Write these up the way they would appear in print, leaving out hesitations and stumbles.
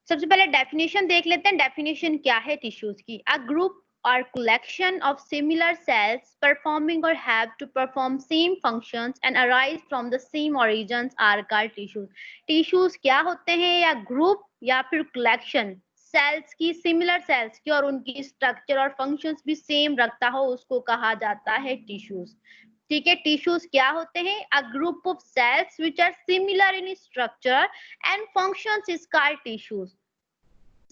सबसे पहले डेफिनेशन देख लेते हैं, डेफिनेशन क्या है टिश्यूज की। A group or collection of similar cells performing or have to perform same functions and arise from the same origins are called tissues. Tissues क्या होते हैं? या ग्रुप या फिर कलेक्शन सेल्स की, सिमिलर सेल्स की, और उनकी स्ट्रक्चर और फंक्शंस भी सेम रखता हो, उसको कहा जाता है टिश्यूज। ठीक है, टिश्यूज क्या होते हैं? A group of cells which are similar in structure and functions is called tissues.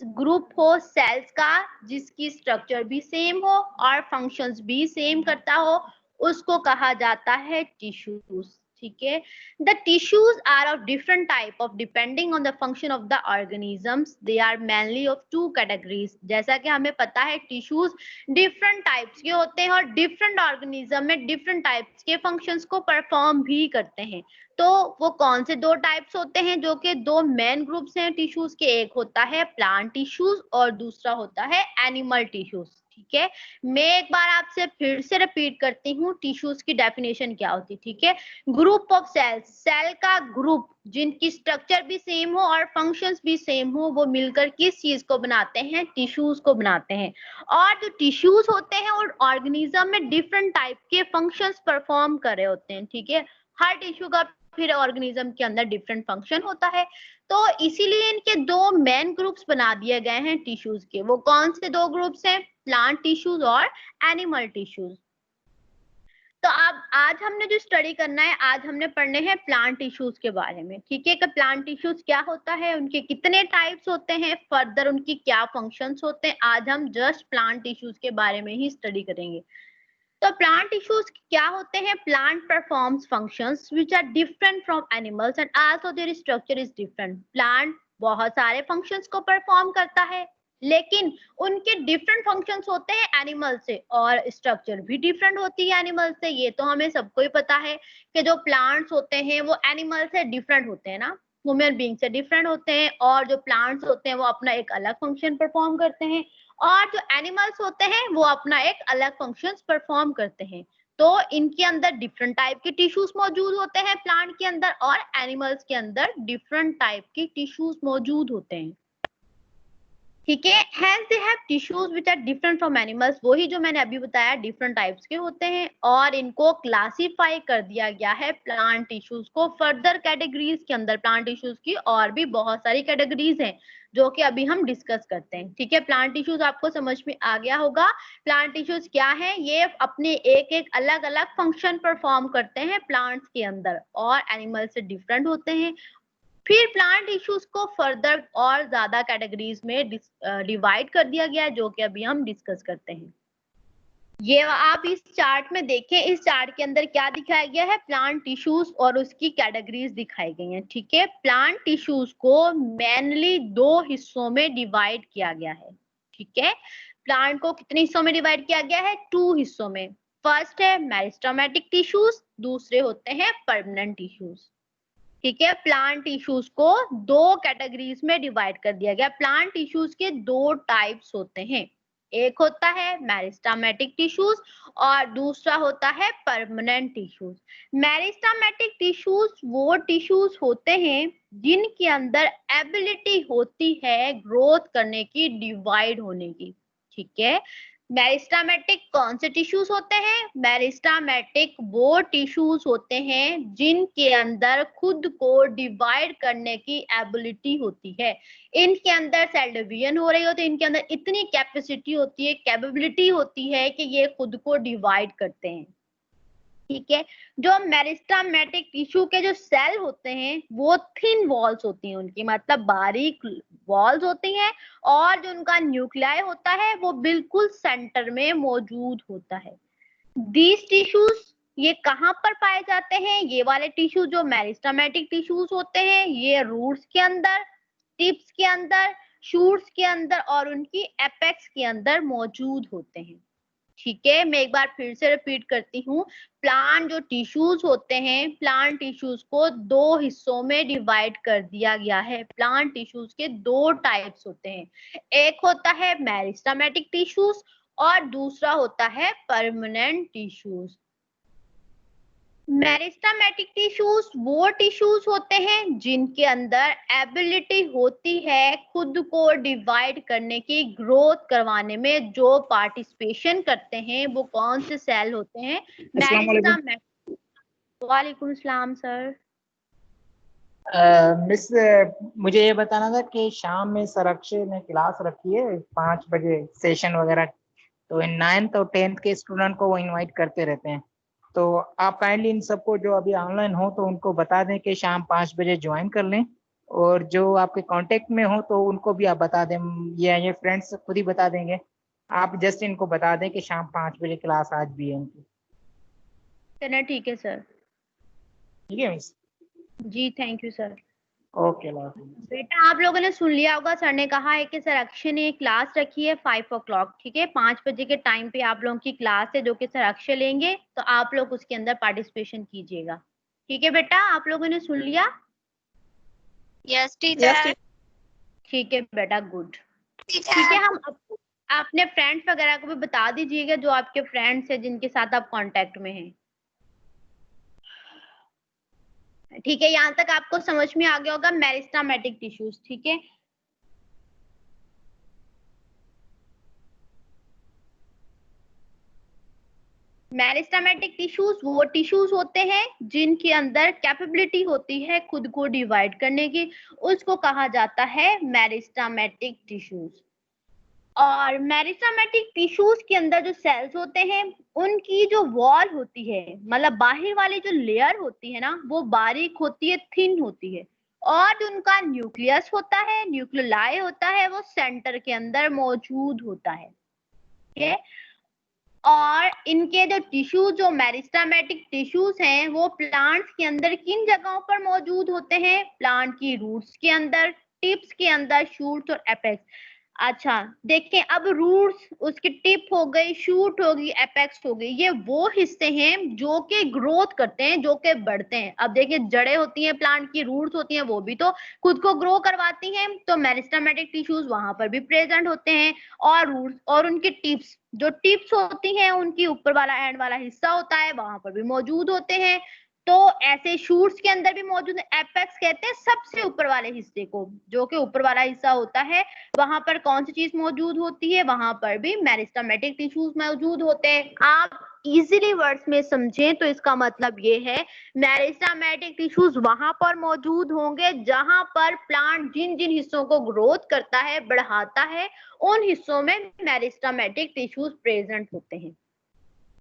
Group हो सेल्स का जिसकी स्ट्रक्चर भी सेम हो और फंक्शंस भी सेम करता हो, उसको कहा जाता है टिश्यूज। ठीक है, the tissues are of different type of depending on the function of the organisms, they are mainly of two categories. जैसा कि हमें पता है टिश्यूज डिफरेंट टाइप्स के होते हैं और डिफरेंट ऑर्गेनिज्म में डिफरेंट टाइप्स के फंक्शंस को परफॉर्म भी करते हैं। तो वो कौन से दो टाइप्स होते हैं? जो कि दो मेन ग्रुप्स हैं टिश्यूज के, एक होता है प्लांट टिश्यूज और दूसरा होता है एनिमल टिश्यूज। ठीक है, मैं एक बार आपसे फिर से रिपीट करती हूँ टिश्यूज की डेफिनेशन क्या होती है। ठीक है, ग्रुप ऑफ सेल्स, सेल का ग्रुप जिनकी स्ट्रक्चर भी सेम हो और फंक्शंस भी सेम हो, वो मिलकर किस चीज को बनाते हैं? टिश्यूज को बनाते हैं। और जो टिश्यूज होते हैं वो ऑर्गेनिज्म में डिफरेंट टाइप के फंक्शंस परफॉर्म कर रहे होते हैं। ठीक है, हर टिश्यू का फिर ऑर्गेनिज्म के अंदर डिफरेंट फंक्शन होता है, तो इसीलिए इनके दो मेन ग्रुप्स बना दिए गए हैं टिश्यूज के। वो कौन से दो ग्रुप्स हैं? प्लांट टिश्यूज और एनिमल टिश्यूज। तो अब आज हमने जो स्टडी करना है, आज हमने पढ़ने हैं प्लांट टिश्यूज के बारे में। ठीक है, कि प्लांट टिश्यूज क्या होता है, उनके कितने टाइप्स होते हैं, फर्दर उनकी क्या फंक्शंस होते हैं, आज हम जस्ट प्लांट टिश्यूज के बारे में ही स्टडी करेंगे। तो प्लांट टिश्यूज क्या होते हैं? Plant performs functions which are different from animals and also their structure is different. Plant बहुत सारे फंक्शंस को परफॉर्म करता है, लेकिन उनके डिफरेंट फंक्शंस होते हैं एनिमल से, और स्ट्रक्चर भी डिफरेंट होती है एनिमल से। ये तो हमें सबको ही पता है कि जो प्लांट्स होते हैं वो एनिमल से डिफरेंट होते हैं ना, ह्यूमन बीइंग से डिफरेंट होते हैं, और जो प्लांट्स होते हैं वो अपना एक अलग फंक्शन परफॉर्म करते हैं, और जो एनिमल्स होते हैं वो अपना एक अलग फंक्शंस परफॉर्म करते हैं। तो इनके अंदर डिफरेंट टाइप के टिश्यूज मौजूद होते हैं प्लांट के अंदर, और एनिमल्स के अंदर डिफरेंट टाइप के टिश्यूज मौजूद होते हैं। ठीक है, hence they have tissues which are different from animals. वही जो मैंने अभी बताया, डिफरेंट टाइप्स के होते हैं, और इनको क्लासिफाई कर दिया गया है प्लांट टिश्यूज को फर्दर कैटेगरीज के अंदर। प्लांट टिश्यूज की और भी बहुत सारी कैटेगरीज हैं जो कि अभी हम डिस्कस करते हैं। ठीक है, प्लांट टिश्यूज आपको समझ में आ गया होगा। प्लांट टिश्यूज क्या है? ये अपने एक एक अलग अलग फंक्शन परफॉर्म करते हैं प्लांट्स के अंदर, और एनिमल से डिफरेंट होते हैं। फिर प्लांट टिश्यूज को फर्दर और ज्यादा कैटेगरीज में डिवाइड कर दिया गया है, जो कि अभी हम डिस्कस करते हैं। ये आप इस चार्ट में देखें, इस चार्ट के अंदर क्या दिखाया गया है? प्लांट टिश्यूज और उसकी कैटेगरीज दिखाई गई हैं। ठीक है, प्लांट टिश्यूज को मेनली दो हिस्सों में डिवाइड किया गया है। ठीक है, प्लांट को कितने हिस्सों में डिवाइड किया गया है? टू हिस्सों में। फर्स्ट है मेरिस्टेमेटिक टिश्यूज, दूसरे होते हैं परमानेंट टिश्यूज। ठीक है, प्लांट टिश्यूज को दो कैटेगरीज में डिवाइड कर दिया गया। प्लांट टिश्यूज के दो टाइप्स होते हैं, एक होता है मेरिस्टेमेटिक टिश्यूज और दूसरा होता है परमानेंट टिश्यूज। मेरिस्टेमेटिक टिश्यूज वो टिश्यूज होते हैं जिनके अंदर एबिलिटी होती है ग्रोथ करने की, डिवाइड होने की। ठीक है, मेरिस्टेमेटिक कौन से टिश्यूज होते हैं? मेरिस्टेमेटिक वो टिश्यूज होते हैं जिनके अंदर खुद को डिवाइड करने की एबिलिटी होती है। इनके अंदर सेल डिवीजन हो रही होती है, इनके अंदर इतनी कैपेसिटी होती है, कैपेबिलिटी होती है कि ये खुद को डिवाइड करते हैं। ठीक है, जो मेरिस्टेमेटिक टिश्यू के जो सेल होते हैं वो थिन वॉल्स होती हैं उनकी, मतलब बारीक वॉल्स होती हैं, और जो उनका न्यूक्लियाई होता है वो बिल्कुल सेंटर में मौजूद होता है। दीज टिश्यूज ये कहाँ पर पाए जाते हैं? ये वाले टिश्यू जो मेरिस्टेमेटिक टिश्यूज होते हैं, ये रूट्स के अंदर, टिप्स के अंदर, शूट्स के अंदर और उनकी एपेक्स के अंदर मौजूद होते हैं। ठीक है, मैं एक बार फिर से रिपीट करती हूँ। प्लांट जो टिश्यूज होते हैं, प्लांट टिश्यूज को दो हिस्सों में डिवाइड कर दिया गया है। प्लांट टिश्यूज के दो टाइप्स होते हैं, एक होता है मेरिस्टेमेटिक टिश्यूज और दूसरा होता है परमानेंट टिश्यूज। मेरिस्टेमेटिक टिश्यूज वो टिश्यूज होते हैं जिनके अंदर एबिलिटी होती है खुद को डिवाइड करने की, ग्रोथ करवाने में जो पार्टिसिपेशन करते हैं वो कौन से सेल होते हैं? अस्सलाम वालेकुम। मेरिस्टेमेटिक। वालेकुम सलाम सर। मिस, मुझे ये बताना था कि शाम में सर अक्षय ने क्लास रखी है 5 बजे सेशन वगैरह, तो इन 9th और 10th के स्टूडेंट को वो इनवाइट करते रहते हैं। तो आप काइंडली इन सबको जो अभी ऑनलाइन हो तो उनको बता दें कि शाम 5 बजे ज्वाइन कर लें, और जो आपके कांटेक्ट में हो तो उनको भी आप बता दें, ये फ्रेंड्स खुद ही बता देंगे। आप जस्ट इनको बता दें कि शाम 5 बजे क्लास आज भी है इनकी। चलिए ठीक है सर। ठीक है मिस। जी थैंक यू सर। ओके। बेटा आप लोगों ने सुन लिया होगा, सर ने कहा है कि सर अक्षय ने क्लास रखी है 5 o'clock, ठीक है 5 बजे के टाइम पे आप लोगों की क्लास है जो कि सर अक्षय लेंगे, तो आप लोग उसके अंदर पार्टिसिपेशन कीजिएगा। ठीक है बेटा, आप लोगों ने सुन लिया? Yes teacher. ठीक है बेटा, गुड। ठीक है, हम अपने फ्रेंड्स वगैरह को भी बता दीजिएगा जो आपके फ्रेंड्स हैं जिनके साथ आप कांटेक्ट में हैं। ठीक है, यहाँ तक आपको समझ में आ गया होगा मेरिस्टेमेटिक टिश्यूज। ठीक है, मेरिस्टेमेटिक टिश्यूज वो टिश्यूज होते हैं जिनके अंदर कैपेबिलिटी होती है खुद को डिवाइड करने की, उसको कहा जाता है मेरिस्टेमेटिक टिश्यूज। और मेरिस्टेमेटिक टिश्यूज के अंदर जो सेल्स होते हैं उनकी जो वॉल होती है, मतलब बाहर वाली जो लेयर होती है ना, वो बारीक होती है, थिन होती है, और जो उनका न्यूक्लियस होता है, न्यूक्लियाई होता है, वो सेंटर के अंदर मौजूद होता है। ठीक है, और इनके जो टिश्यूज, जो मेरिस्टेमेटिक टिश्यूज हैं, वो प्लांट्स के अंदर किन जगहों पर मौजूद होते हैं? प्लांट की रूट्स के अंदर, टिप्स के अंदर, शूट्स और एपेक्स। अच्छा देखिए, अब रूट्स, उसकी टिप हो गई, शूट होगी, एपेक्स हो गई, ये वो हिस्से हैं जो कि ग्रोथ करते हैं, जो कि बढ़ते हैं। अब देखिए, जड़ें होती हैं प्लांट की, रूट्स होती हैं, वो भी तो खुद को ग्रो करवाती हैं, तो मेरिस्टेमेटिक टिश्यूज वहां पर भी प्रेजेंट होते हैं। और रूट्स और उनकी टिप्स, जो टिप्स होती हैं उनकी ऊपर वाला एंड वाला हिस्सा होता है, वहां पर भी मौजूद होते हैं। तो ऐसे शूट्स के अंदर भी मौजूद है। एपेक्स कहते हैं सबसे ऊपर वाले हिस्से को, जो कि ऊपर वाला हिस्सा होता है, वहां पर कौन सी चीज मौजूद होती है? वहां पर भी मेरिस्टेमेटिक टिश्यूज मौजूद होते हैं। आप इजीली वर्ड्स में समझें तो इसका मतलब ये है, मेरिस्टेमेटिक टिश्यूज वहां पर मौजूद होंगे जहां पर प्लांट जिन जिन हिस्सों को ग्रोथ करता है, बढ़ाता है, उन हिस्सों में मेरिस्टेमेटिक टिश्यूज प्रेजेंट होते हैं।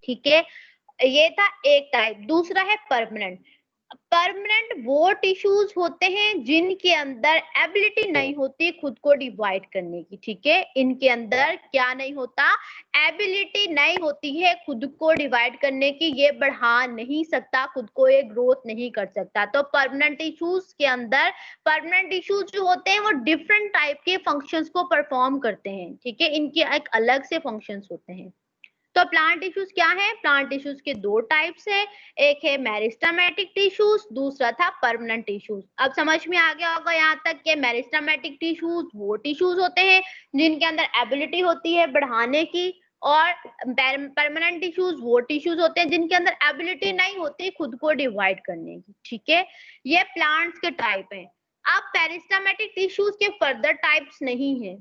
ठीक है, ये था एक टाइप। दूसरा है परमानेंट। परमानेंट वो टिश्यूज होते हैं जिनके अंदर एबिलिटी नहीं होती खुद को डिवाइड करने की। ठीक है, इनके अंदर क्या नहीं होता? एबिलिटी नहीं होती है खुद को डिवाइड करने की, ये बढ़ा नहीं सकता खुद को, ये ग्रोथ नहीं कर सकता। तो परमानेंट टिश्यूज के अंदर, परमानेंट टिश्यूज जो होते हैं वो डिफरेंट टाइप के फंक्शंस को परफॉर्म करते हैं। ठीक है, इनके एक अलग से फंक्शंस होते हैं। तो प्लांट टिश्यूज क्या है? प्लांट टिश्यूज के दो टाइप्स है, एक है मेरिस्टेमेटिक टिश्यूज, दूसरा था परमानेंट टिश्यूज। अब समझ में आ गया होगा यहाँ तक कि मेरिस्टेमेटिक टिश्यूज वो टिश्यूज होते हैं जिनके अंदर एबिलिटी होती है बढ़ाने की, और परमानेंट टिश्यूज वो टिश्यूज होते हैं जिनके अंदर एबिलिटी नहीं होती खुद को डिवाइड करने की। ठीक है, ये प्लांट्स के टाइप है। अब पेरिस्टेमेटिक टिश्यूज के फर्दर टाइप्स नहीं है।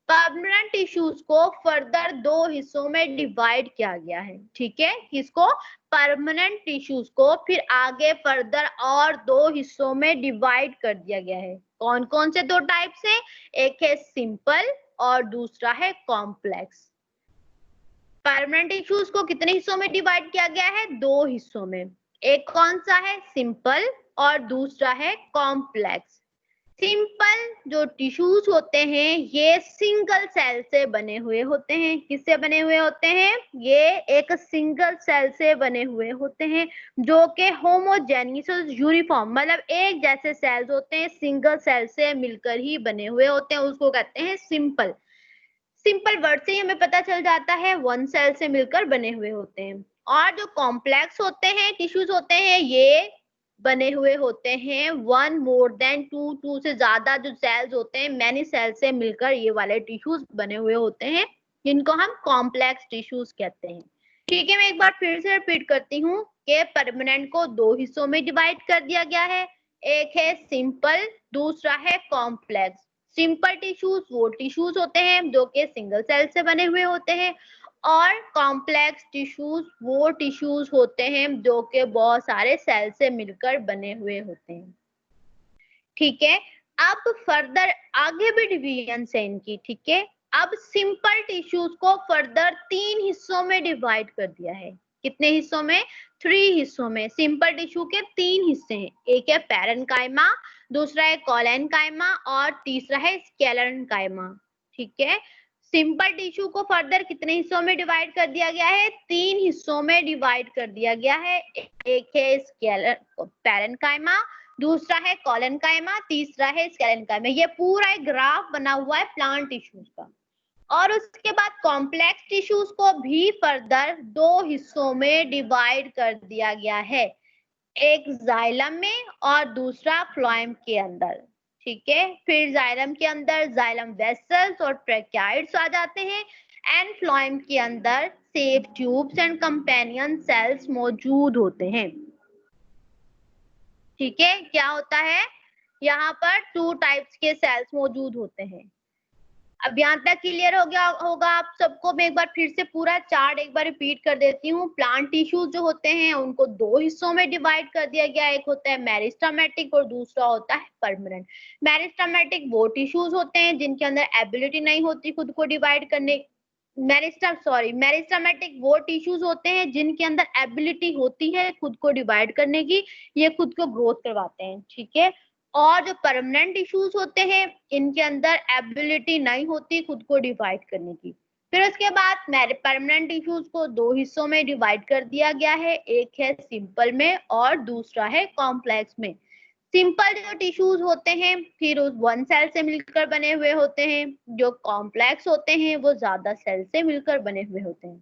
परमानेंट टिश्यूज को फर्दर दो हिस्सों में डिवाइड किया गया है। ठीक है, किसको? परमानेंट टिश्यूज को फिर आगे फर्दर और दो हिस्सों में डिवाइड कर दिया गया है। कौन कौन से दो टाइप्स है? एक है सिंपल और दूसरा है कॉम्प्लेक्स। परमानेंट टिश्यूज को कितने हिस्सों में डिवाइड किया गया है? दो हिस्सों में। एक कौन सा है? सिंपल, और दूसरा है कॉम्प्लेक्स। सिंपल जो टिश्यूज होते हैं ये सिंगल सेल से बने हुए होते हैं। किससे बने हुए होते हैं? ये एक सिंगल सेल से बने हुए होते हैं, जो कि होमोजेनियस यूनिफॉर्म, मतलब एक जैसे सेल्स होते हैं, सिंगल सेल से मिलकर ही बने हुए होते हैं, उसको कहते हैं सिंपल। सिंपल वर्ड से ही हमें पता चल जाता है वन सेल से मिलकर बने हुए होते हैं। और जो कॉम्प्लेक्स होते हैं, टिश्यूज होते हैं, ये बने हुए होते हैं one more than two, two से ज्यादा जो सेल्स होते हैं, मैनी सेल से मिलकर ये वाले टिश्यूज बने हुए होते हैं, जिनको हम कॉम्प्लेक्स टिश्यूज कहते हैं। ठीक है, मैं एक बार फिर से रिपीट करती हूँ। के परमानेंट को दो हिस्सों में डिवाइड कर दिया गया है, एक है सिंपल, दूसरा है कॉम्प्लेक्स। सिंपल टिश्यूज वो टिश्यूज होते हैं जो कि सिंगल सेल से बने हुए होते हैं, और कॉम्प्लेक्स टिश्यूज वो टिश्यूज होते हैं जो कि बहुत सारे सेल से मिलकर बने हुए होते हैं। ठीक है, अब फर्दर आगे भी डिवीजन है इनकी। ठीक है, अब सिंपल टिश्यूज को फर्दर 3 हिस्सों में डिवाइड कर दिया है। कितने हिस्सों में? 3 हिस्सों में। सिंपल टिश्यू के 3 हिस्से हैं, एक है पैरेन्काइमा, दूसरा है कोलेनकाइमा और तीसरा है स्केलेरेन्काइमा। ठीक है, सिंपल टिश्यू को फर्दर कितने हिस्सों में डिवाइड कर दिया गया है? 3 हिस्सों में डिवाइड कर दिया गया है, एक है पैरेन्काइमा, दूसरा है कोलेनकाइमा, तीसरा है स्केलेरेन्काइमा। ये पूरा एक ग्राफ बना हुआ है प्लांट टिश्यूज का। और उसके बाद कॉम्प्लेक्स टिश्यूज को भी फर्दर 2 हिस्सों में डिवाइड कर दिया गया है, एक जाइलम में और दूसरा फ्लोएम के अंदर। ठीक है, फिर जाइलम के अंदर जाइलम वेसल्स और ट्रैकियाइड्स आ जाते हैं, एंड फ्लोएम के अंदर safe tubes and companion cells मौजूद होते हैं। ठीक है, क्या होता है यहाँ पर? 2 टाइप्स के सेल्स मौजूद होते हैं। अब यहाँ तक क्लियर हो गया होगा आप सबको? मैं एक बार फिर से पूरा चार्ट एक बार रिपीट कर देती हूँ। प्लांट टिश्यूज जो होते हैं उनको 2 हिस्सों में डिवाइड कर दिया गया, एक होता है मेरिस्टेमेटिक और दूसरा होता है परमानेंट। मेरिस्टेमेटिक वो टिश्यूज होते हैं जिनके अंदर एबिलिटी नहीं होती खुद को डिवाइड करने। मेरिस्टेमेटिक वो टिश्यूज होते हैं जिनके अंदर एबिलिटी होती है खुद को डिवाइड करने की, ये खुद को ग्रोथ करवाते हैं। ठीक है, और जो परमानेंट टिश्यूज होते हैं इनके अंदर एबिलिटी नहीं होती खुद को डिवाइड करने की। फिर उसके बाद परमानेंट टिश्यूज को 2 हिस्सों में डिवाइड कर दिया गया है, एक है सिंपल में और दूसरा है कॉम्प्लेक्स में। सिंपल जो टिश्यूज होते हैं फिर उस 1 सेल से मिलकर बने हुए होते हैं, जो कॉम्प्लेक्स होते हैं वो ज्यादा सेल से मिलकर बने हुए होते हैं।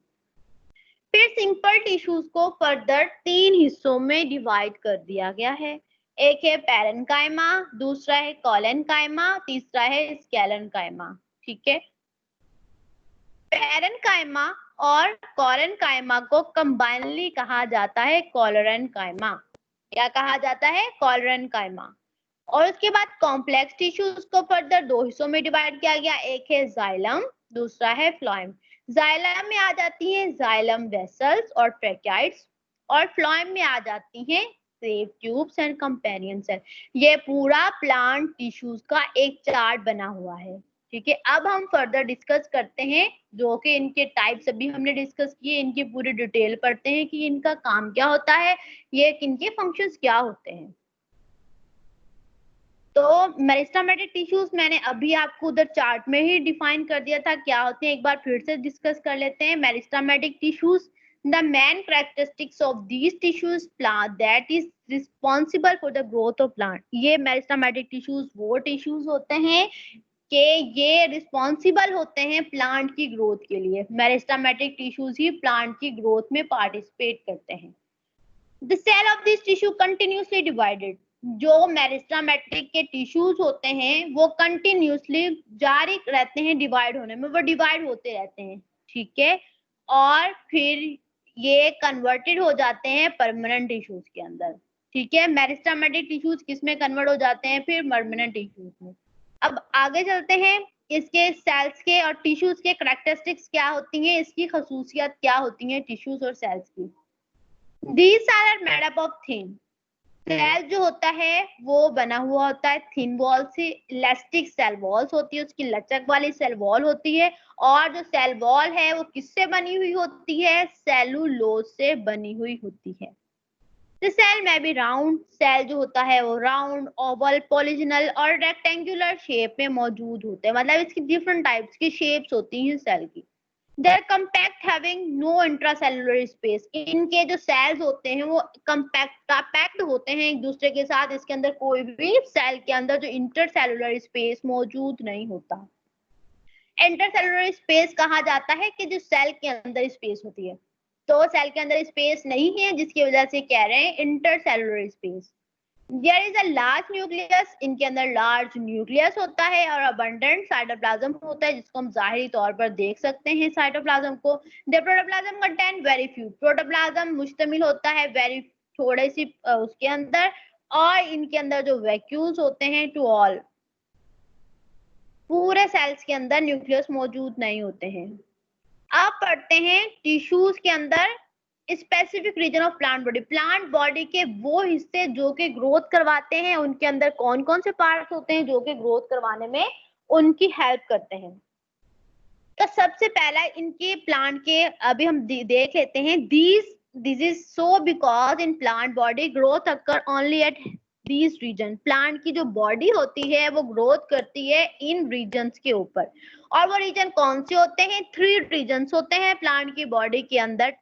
फिर सिंपल टिश्यूज को फर्दर 3 हिस्सों में डिवाइड कर दिया गया है, एक है पैरेन्काइमा, दूसरा है कोलेनकाइमा, तीसरा है स्केलेरेन्काइमा। ठीक है, पैरेन्काइमा और कोलेनकाइमा को कंबाइनली कहा जाता है कोलेरेन्काइमा। क्या कहा जाता है? कोलेरेन्काइमा। और उसके बाद कॉम्प्लेक्स टिश्यूज को फर्दर 2 हिस्सों में डिवाइड किया गया, एक है जाइलम, दूसरा है फ्लोएम। जाइलम में आ जाती हैं जाइलम वेसल्स और ट्रैकियाइड्स, और फ्लोएम में आ जाती हैं sieve tubes and companion cell. ये पूरा प्लांट टिश्यूज का एक चार्ट बना हुआ है। ठीक है, अब हम फर्दर डिस्कस करते हैं, जो कि इनके टाइप्स अभी हमने डिस्कस किए, इनकी पूरी डिटेल पढ़ते हैं कि इनका काम क्या होता है, ये इनके फंक्शंस क्या होते हैं। तो मेरिस्टेमेटिक टिश्यूज मैंने अभी आपको उधर चार्ट में ही डिफाइन कर दिया था क्या होते हैं, एक बार फिर से डिस्कस कर लेते हैं। Meristematic tissues, the main characteristics of these tissues plant that is responsible for the growth of plant. ये मेरिस्टेमेटिक टिश्यूज वो टिश्यूज होते हैं कि ये रिस्पॉन्सिबल होते हैं प्लांट की ग्रोथ के लिए। मेरिस्टेमेटिक टिश्यूज ही प्लांट की ग्रोथ में पार्टिसिपेट करते हैं। The cell of this tissue continuously divided. जो मेरिस्टेमेटिक के टिश्यूज होते हैं वो कंटिन्यूसली जारी रहते हैं डिवाइड होने में, वो डिवाइड होते रहते हैं। ठीक है, और फिर ये कन्वर्टेड हो जाते हैं परमानेंट टिश्यूज के अंदर। ठीक है, मेरिस्टेमेटिक टिश्यूज किस में कन्वर्ट हो जाते हैं? फिर परमानेंट टिश्यूज में। अब आगे चलते हैं, इसके सेल्स के और टिश्यूज के कैरेक्टरिस्टिक्स क्या होती हैं, इसकी खसूसियत क्या होती हैं टिश्यूज और सेल्स की। These are made up of thin। Cell जो होता है वो बना हुआ होता है थिन वॉल से। इलास्टिक सेल वॉल्स होती है, उसकी लचक वाली सेल वॉल होती है, और जो सेल वॉल है वो किससे बनी हुई होती है? सेलुलोज से बनी हुई होती है। The cell may be round। Cell जो होता है वो राउंड, ओवल, पॉलीजनल और रेक्टेंगुलर शेप में मौजूद होते हैं, मतलब इसकी डिफरेंट टाइप्स की शेप्स होती हैं सेल की। They're compact having no intracellular space। इनके जो सेल्स होते हैं वो पैक्ड होते हैं एक दूसरे के साथ, इसके अंदर कोई भी सेल के अंदर जो इंटरसेलुलर स्पेस मौजूद नहीं होता। इंटरसेलुलर स्पेस कहा जाता है कि जो सेल के अंदर स्पेस होती है, तो सेल के अंदर स्पेस नहीं है जिसकी वजह से कह रहे हैं intercellular space. There is a large nucleus, इनके अंदर लार्ज न्यूक्लियस होता है और अबंडेंट साइटोप्लाज्म होता है जिसको हम जाहिरी तौर पर देख सकते हैं साइटोप्लाज्म को। The protoplasm contain very few, protoplasm मुश्तमिल होता है वेरी थोड़े सी उसके अंदर, और इनके अंदर जो वैक्यूल्स होते हैं टू ऑल, पूरे सेल्स के अंदर न्यूक्लियस मौजूद नहीं होते हैं। अब पढ़ते हैं टिश्यूज के अंदर specific region of plant body. Plant body के वो हिस्से जो कि ग्रोथ करवाते हैं, उनके अंदर कौन कौन से पार्ट्स होते हैं जो कि ग्रोथ करवाने में उनकी हेल्प करते हैं। तो सबसे पहला इनके प्लांट के अभी हम देख लेते हैं। This is so because in plant body growth occur only at these region. Plant की जो बॉडी होती है वो ग्रोथ करती है इन रीजन्स के ऊपर, और वो रीजन कौन से होते हैं? 3 रीजन्स होते हैं प्लांट की बॉडी के अंदर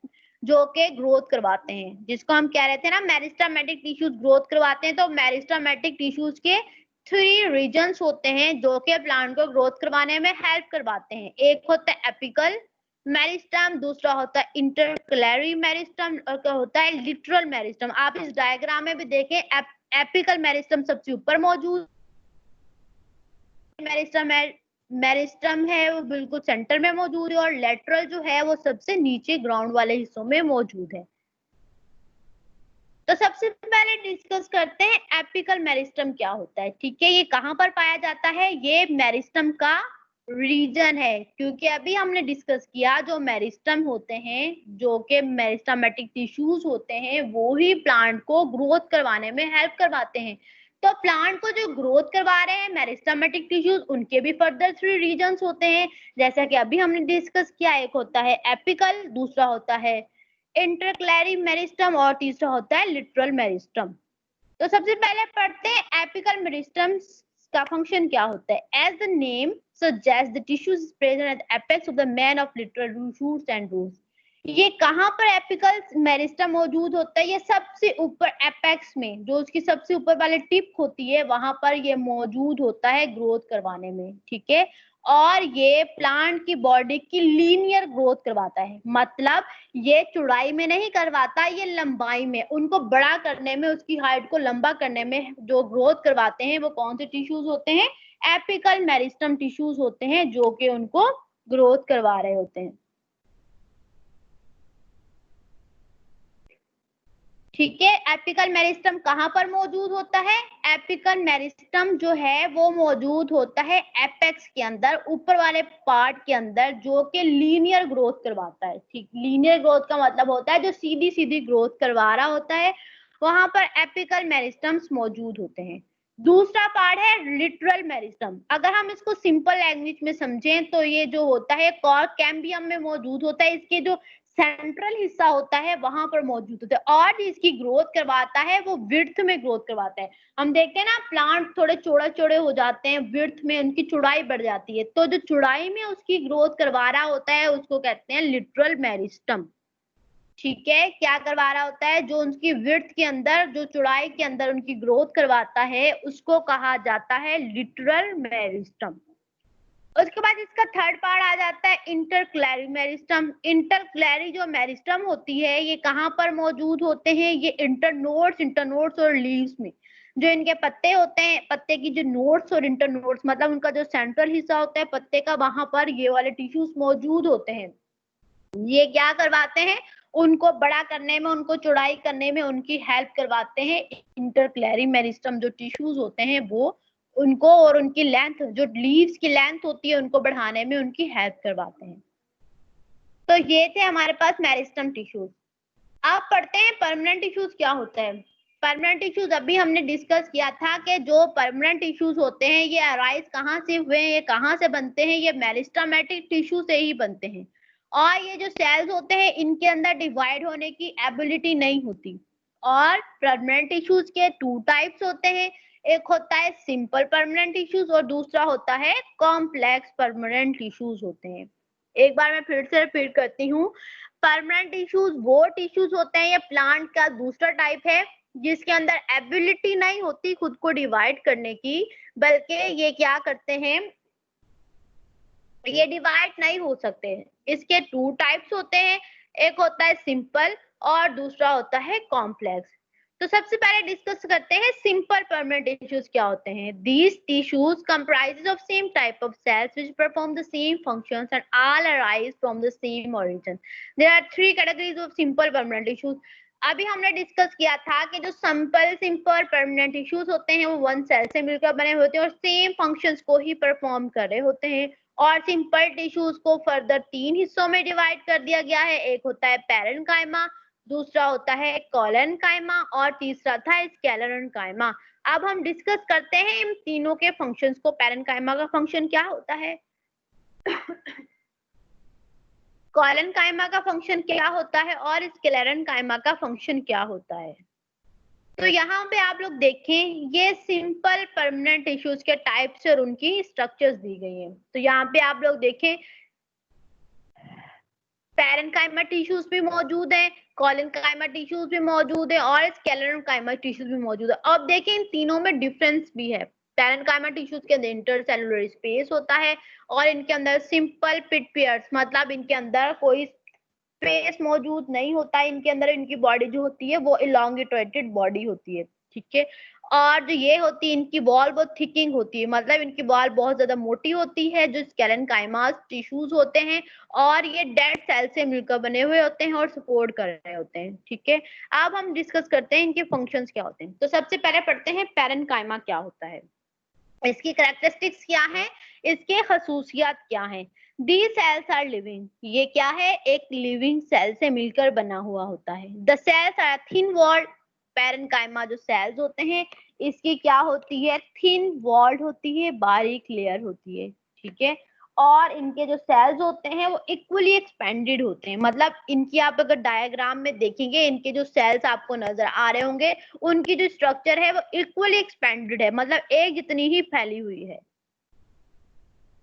जो कि ग्रोथ करवाते हैं, जिसको हम कह रहे थे ना मेरिस्टेमेटिक टिश्यूज ग्रोथ करवाते हैं। तो मेरिस्टेमेटिक टिश्यूज के 3 रीजन्स होते हैं जो कि प्लांट को ग्रोथ करवाने में हेल्प करवाते हैं। एक होता है एपिकल मेरिस्टम, दूसरा होता है इंटरक्लैरी मेरिस्टम, और होता है लिटरल मेरिस्टम। आप इस डायग्राम में भी देखें, एपिकल मेरिस्टम सबसे ऊपर मौजूद, मेरिस्टम है वो बिल्कुल सेंटर में मौजूद है, और लेटरल जो है वो सबसे नीचे ग्राउंड वाले हिस्सों में मौजूद है। तो सबसे पहले डिस्कस करते हैं एपिकल मेरिस्टम क्या होता है। ठीक है, ये कहां पर पाया जाता है? ये मेरिस्टम का रीजन है, क्योंकि अभी हमने डिस्कस किया जो मेरिस्टम होते हैं, जो कि मेरिस्टमेटिक टिश्यूज होते हैं, वो ही प्लांट को ग्रोथ करवाने में हेल्प करवाते हैं। तो प्लांट को जो ग्रोथ करवा रहे हैं मेरिस्टमेटिक टिश्यूज, उनके भी फर्दर 3 रीजन्स होते हैं, जैसा कि अभी हमने डिस्कस किया। एक होता है एपिकल, दूसरा होता है इंटरक्लैरी मेरिस्टम, और तीसरा होता है लिटरल मेरिस्टम। तो सबसे पहले पढ़ते हैं एपिकल मेरिस्टम का फंक्शन क्या होता है। As the name suggest the tissues is present at the apex of the main of lateral shoots and roots. ये कहां पर एपिकल मेरिस्टम मौजूद होता है? ये सबसे ऊपर एपेक्स में, जो उसकी सबसे ऊपर वाली टिप होती है, वहां पर ये मौजूद होता है ग्रोथ करवाने में। ठीक है, और ये प्लांट की बॉडी की लीनियर ग्रोथ करवाता है, मतलब ये चौड़ाई में नहीं करवाता, ये लंबाई में, उनको बड़ा करने में, उसकी हाइट को लंबा करने में जो ग्रोथ करवाते हैं वो कौन से टिश्यूज होते हैं? एपिकल मेरिस्टम टिश्यूज होते हैं जो कि उनको ग्रोथ करवा रहे होते हैं। ठीक है, एपिकल मेरिस्टम कहां पर मौजूद होता है? एपिकल मेरिस्टम जो है वो मौजूद होता है एपेक्स के अंदर, ऊपर वाले पार्ट के अंदर, जो कि लीनियर ग्रोथ करवाता है। ठीक, लीनियर ग्रोथ का मतलब होता है जो सीधी सीधी ग्रोथ करवा रहा होता है, वहां पर एपिकल मेरिस्टम्स मौजूद होते हैं। दूसरा पार्ट है लिटरल मेरिस्टम। अगर हम इसको सिंपल लैंग्वेज में समझें तो ये जो होता है कॉर्क कैम्बियम में मौजूद होता है, इसके जो सेंट्रल हिस्सा होता है वहां पर मौजूद होता है, और इसकी ग्रोथ करवाता है वो विड्थ में ग्रोथ करवाता है। हम देखते हैं ना प्लांट थोड़े चौड़े चौड़े हो जाते हैं, विड्थ में उनकी चौड़ाई बढ़ जाती है, तो जो चौड़ाई में उसकी ग्रोथ करवा रहा होता है उसको कहते हैं लिटरल मेरिस्टम। ठीक है, क्या करवा रहा होता है? जो उनकी विड्थ के अंदर, जो चौड़ाई के अंदर उनकी ग्रोथ करवाता है, उसको कहा जाता है लिटरल मेरिस्टम। उसके बाद इसका थर्ड पार्ट आ जाता है इंटरक्लैरी मेरिस्टम। इंटरक्लैरी जो मेरिस्टम होती है ये कहाँ पर मौजूद होते हैं? ये इंटरनोड्स और लीव्स में, जो इनके पत्ते होते हैं, पत्ते की जो नोड्स और इंटरनोड्स, मतलब उनका जो सेंट्रल हिस्सा होता है पत्ते का, वहां पर ये वाले टिश्यूज मौजूद होते हैं। ये क्या करवाते हैं? उनको बड़ा करने में, उनको चौड़ाई करने में उनकी हेल्प करवाते हैं। इंटरक्लैरी मेरिस्टम जो टिश्यूज होते हैं वो उनको, और उनकी लेंथ, जो लीव्स की लेंथ होती है, उनको बढ़ाने में उनकी हेल्प करवाते हैं। तो ये थे हमारे पास मेरिस्टम टिश्यूज। अब पढ़ते हैं परमानेंट टिश्यूज क्या होता है। परमानेंट टिश्यूज अभी हमने डिस्कस किया था कि जो परमानेंट टिश्यूज होते हैं ये अराइज कहाँ से हुए हैं, ये कहाँ से बनते हैं? ये मेरिस्टमेटिक टिश्यू से ही बनते हैं, और ये जो सेल्स होते हैं इनके अंदर डिवाइड होने की एबिलिटी नहीं होती। और परमानेंट टिश्यूज के 2 टाइप्स होते हैं, एक होता है सिंपल परमानेंट टिश्यूज और दूसरा होता है कॉम्प्लेक्स परमानेंट टिश्यूज होते हैं। एक बार मैं फिर से रिपीट करती हूँ, परमानेंट टिश्यूज वो टिश्यूज होते हैं, ये प्लांट का दूसरा टाइप है जिसके अंदर एबिलिटी नहीं होती खुद को डिवाइड करने की, बल्कि ये क्या करते हैं, ये डिवाइड नहीं हो सकते हैं। इसके 2 टाइप्स होते हैं, एक होता है सिंपल और दूसरा होता है कॉम्प्लेक्स। तो सबसे पहले डिस्कस करते हैं सिंपल परमानेंट टिश्यूज क्या होते हैं। These tissues comprises of same type of cells which perform the same functions and all arise from the same origin. There are three categories of simple permanent tissues. अभी हमने discuss किया था कि जो simple permanent tissues होते हैं वो one cell से मिलकर बने होते हैं और सेम फंक्शंस को ही परफॉर्म कर रहे होते हैं। और सिंपल टिश्यूज को फर्दर तीन हिस्सों में डिवाइड कर दिया गया है। एक होता है पैरेन्काइमा, दूसरा होता है कोलेनकाइमा और तीसरा था स्क्लेरेन्काइमा। अब हम डिस्कस करते हैं इन तीनों के फंक्शंस को। पैरेन्काइमा का फंक्शन क्या होता है, कोलेनकाइमा का फंक्शन क्या होता है और स्क्लेरेन्काइमा का फंक्शन क्या होता है। तो यहाँ पे आप लोग देखें, ये सिंपल परमानेंट टिश्यूज के टाइप्स और उनकी स्ट्रक्चर्स दी गई हैं। तो यहाँ पे आप लोग देखें, पैरेन्काइमा टिश्यूज भी मौजूद है, कोलेनकाइमा टिश्यूज भी मौजूद है और स्क्लेरेन्काइमा टिश्यूज भी मौजूद है। अब देखें इन तीनों में डिफरेंस भी है। पैरेन्काइमा टिश्यूज के अंदर इंटरसेलुलर स्पेस होता है और इनके अंदर सिंपल पिट पेयर्स, मतलब इनके अंदर कोई स्पेस मौजूद नहीं होता है। इनके अंदर इनकी बॉडी जो होती है वो इलोंगेटेड बॉडी होती है, ठीक है। और जो ये होती है इनकी वॉल बहुत थिकिंग होती है, मतलब इनकी वॉल बहुत ज्यादा मोटी होती है जो स्क्लेरेन्काइमा टिश्यूज होते हैं, और ये डेड सेल से मिलकर बने हुए होते हैं और सपोर्ट कर रहे होते हैं, ठीक है। अब हम डिस्कस करते हैं इनके फंक्शंस क्या होते हैं। तो सबसे पहले पढ़ते हैं पैरेन्काइमा क्या होता है, इसकी कैरेक्टरिस्टिक्स क्या है, इसके खसूसियात क्या हैं। These cells are living, ये क्या है, एक लिविंग सेल से मिलकर बना हुआ होता है। The cells are thin walled, parenchyma जो सेल्स होते हैं इसकी क्या होती है, थिन वॉल्ड होती है, बारीक लेयर होती है, ठीक है। और इनके जो सेल्स होते हैं वो इक्वली एक्सपेंडेड होते हैं, मतलब इनकी आप अगर डायग्राम में देखेंगे इनके जो सेल्स आपको नजर आ रहे होंगे उनकी जो स्ट्रक्चर है वो इक्वली एक्सपेंडेड है, मतलब एक जितनी ही फैली हुई है।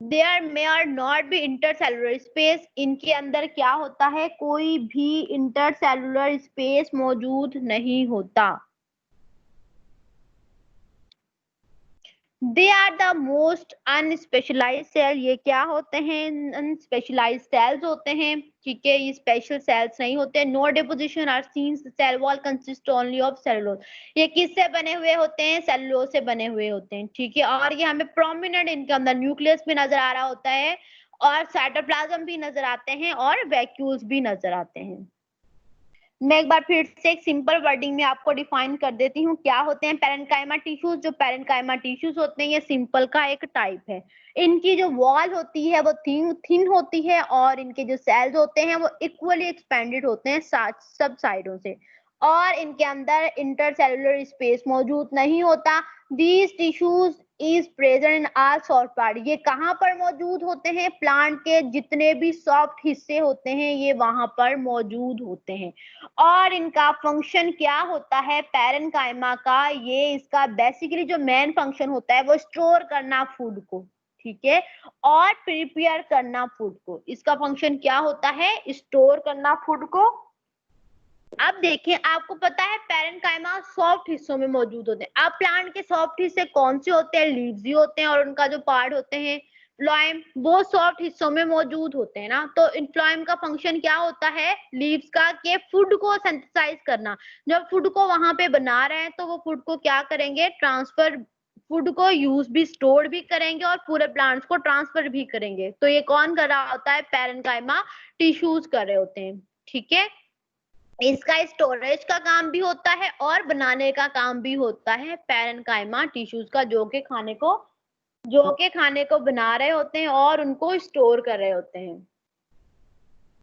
There may or not be intercellular space, इनके अंदर क्या होता है, कोई भी इंटरसेलुलर स्पेस मौजूद नहीं होता। They are the most unspecialized cell, ये क्या होते हैं, अनस्पेशलाइज्ड सेल्स होते हैं, ठीक है। ये स्पेशल सेल्स नहीं होते। No deposition are seen, cell wall consist only of cellulose, ये किससे बने हुए होते हैं, सेलुलोज से बने हुए होते हैं, ठीक है। और ये हमें प्रोमिनेंट इनके अंदर न्यूक्लियस भी नजर आ रहा होता है और साइटोप्लाज्म भी नजर आते हैं और वैक्यूल्स भी नजर आते हैं। मैं एक बार फिर से एक सिंपल वर्डिंग में आपको डिफाइन कर देती हूँ क्या होते हैं पैरेन्काइमा टिश्यूज। जो पैरेन्काइमा टिश्यूज होते हैं ये सिंपल का एक टाइप है। इनकी जो वॉल होती है वो थिन होती है और इनके जो सेल्स होते हैं वो इक्वली एक्सपेंडेड होते हैं सब साइडों से, और इनके अंदर इंटरसेलुलर स्पेस मौजूद नहीं होता। These tissues is present in all soft part, ये कहाँ पर मौजूद होते हैं, प्लांट के जितने भी सॉफ्ट हिस्से होते हैं ये वहां पर मौजूद होते हैं। और इनका फंक्शन क्या होता है पैरेन्काइमा का, ये इसका बेसिकली जो मेन फंक्शन होता है वो स्टोर करना फूड को, ठीक है, और प्रिपेयर करना फूड को। इसका फंक्शन क्या होता है, स्टोर करना फूड को। अब देखिए आपको पता है पैरेन्काइमा सॉफ्ट हिस्सों में मौजूद होते हैं। अब प्लांट के सॉफ्ट हिस्से कौन से होते हैं, लीव्स ही होते हैं, और उनका जो पार्ट होते हैं फ्लोएम वो सॉफ्ट हिस्सों में मौजूद होते हैं ना। तो इन फ्लोएम का फंक्शन क्या होता है लीव्स का, कि फूड को सिंथेसाइज करना। जब फूड को वहां पे बना रहे हैं तो वो फूड को क्या करेंगे, ट्रांसफर, फूड को यूज भी, स्टोर भी करेंगे और पूरे प्लांट्स को ट्रांसफर भी करेंगे। तो ये कौन कर रहा होता है, पैरेन्काइमा टिश्यूज कर रहे होते हैं, ठीक है। इसका स्टोरेज का काम भी होता है और बनाने का काम भी होता है पैरेन्काइमा टिश्यूज का, जो के खाने को बना रहे होते हैं और उनको स्टोर कर रहे होते हैं।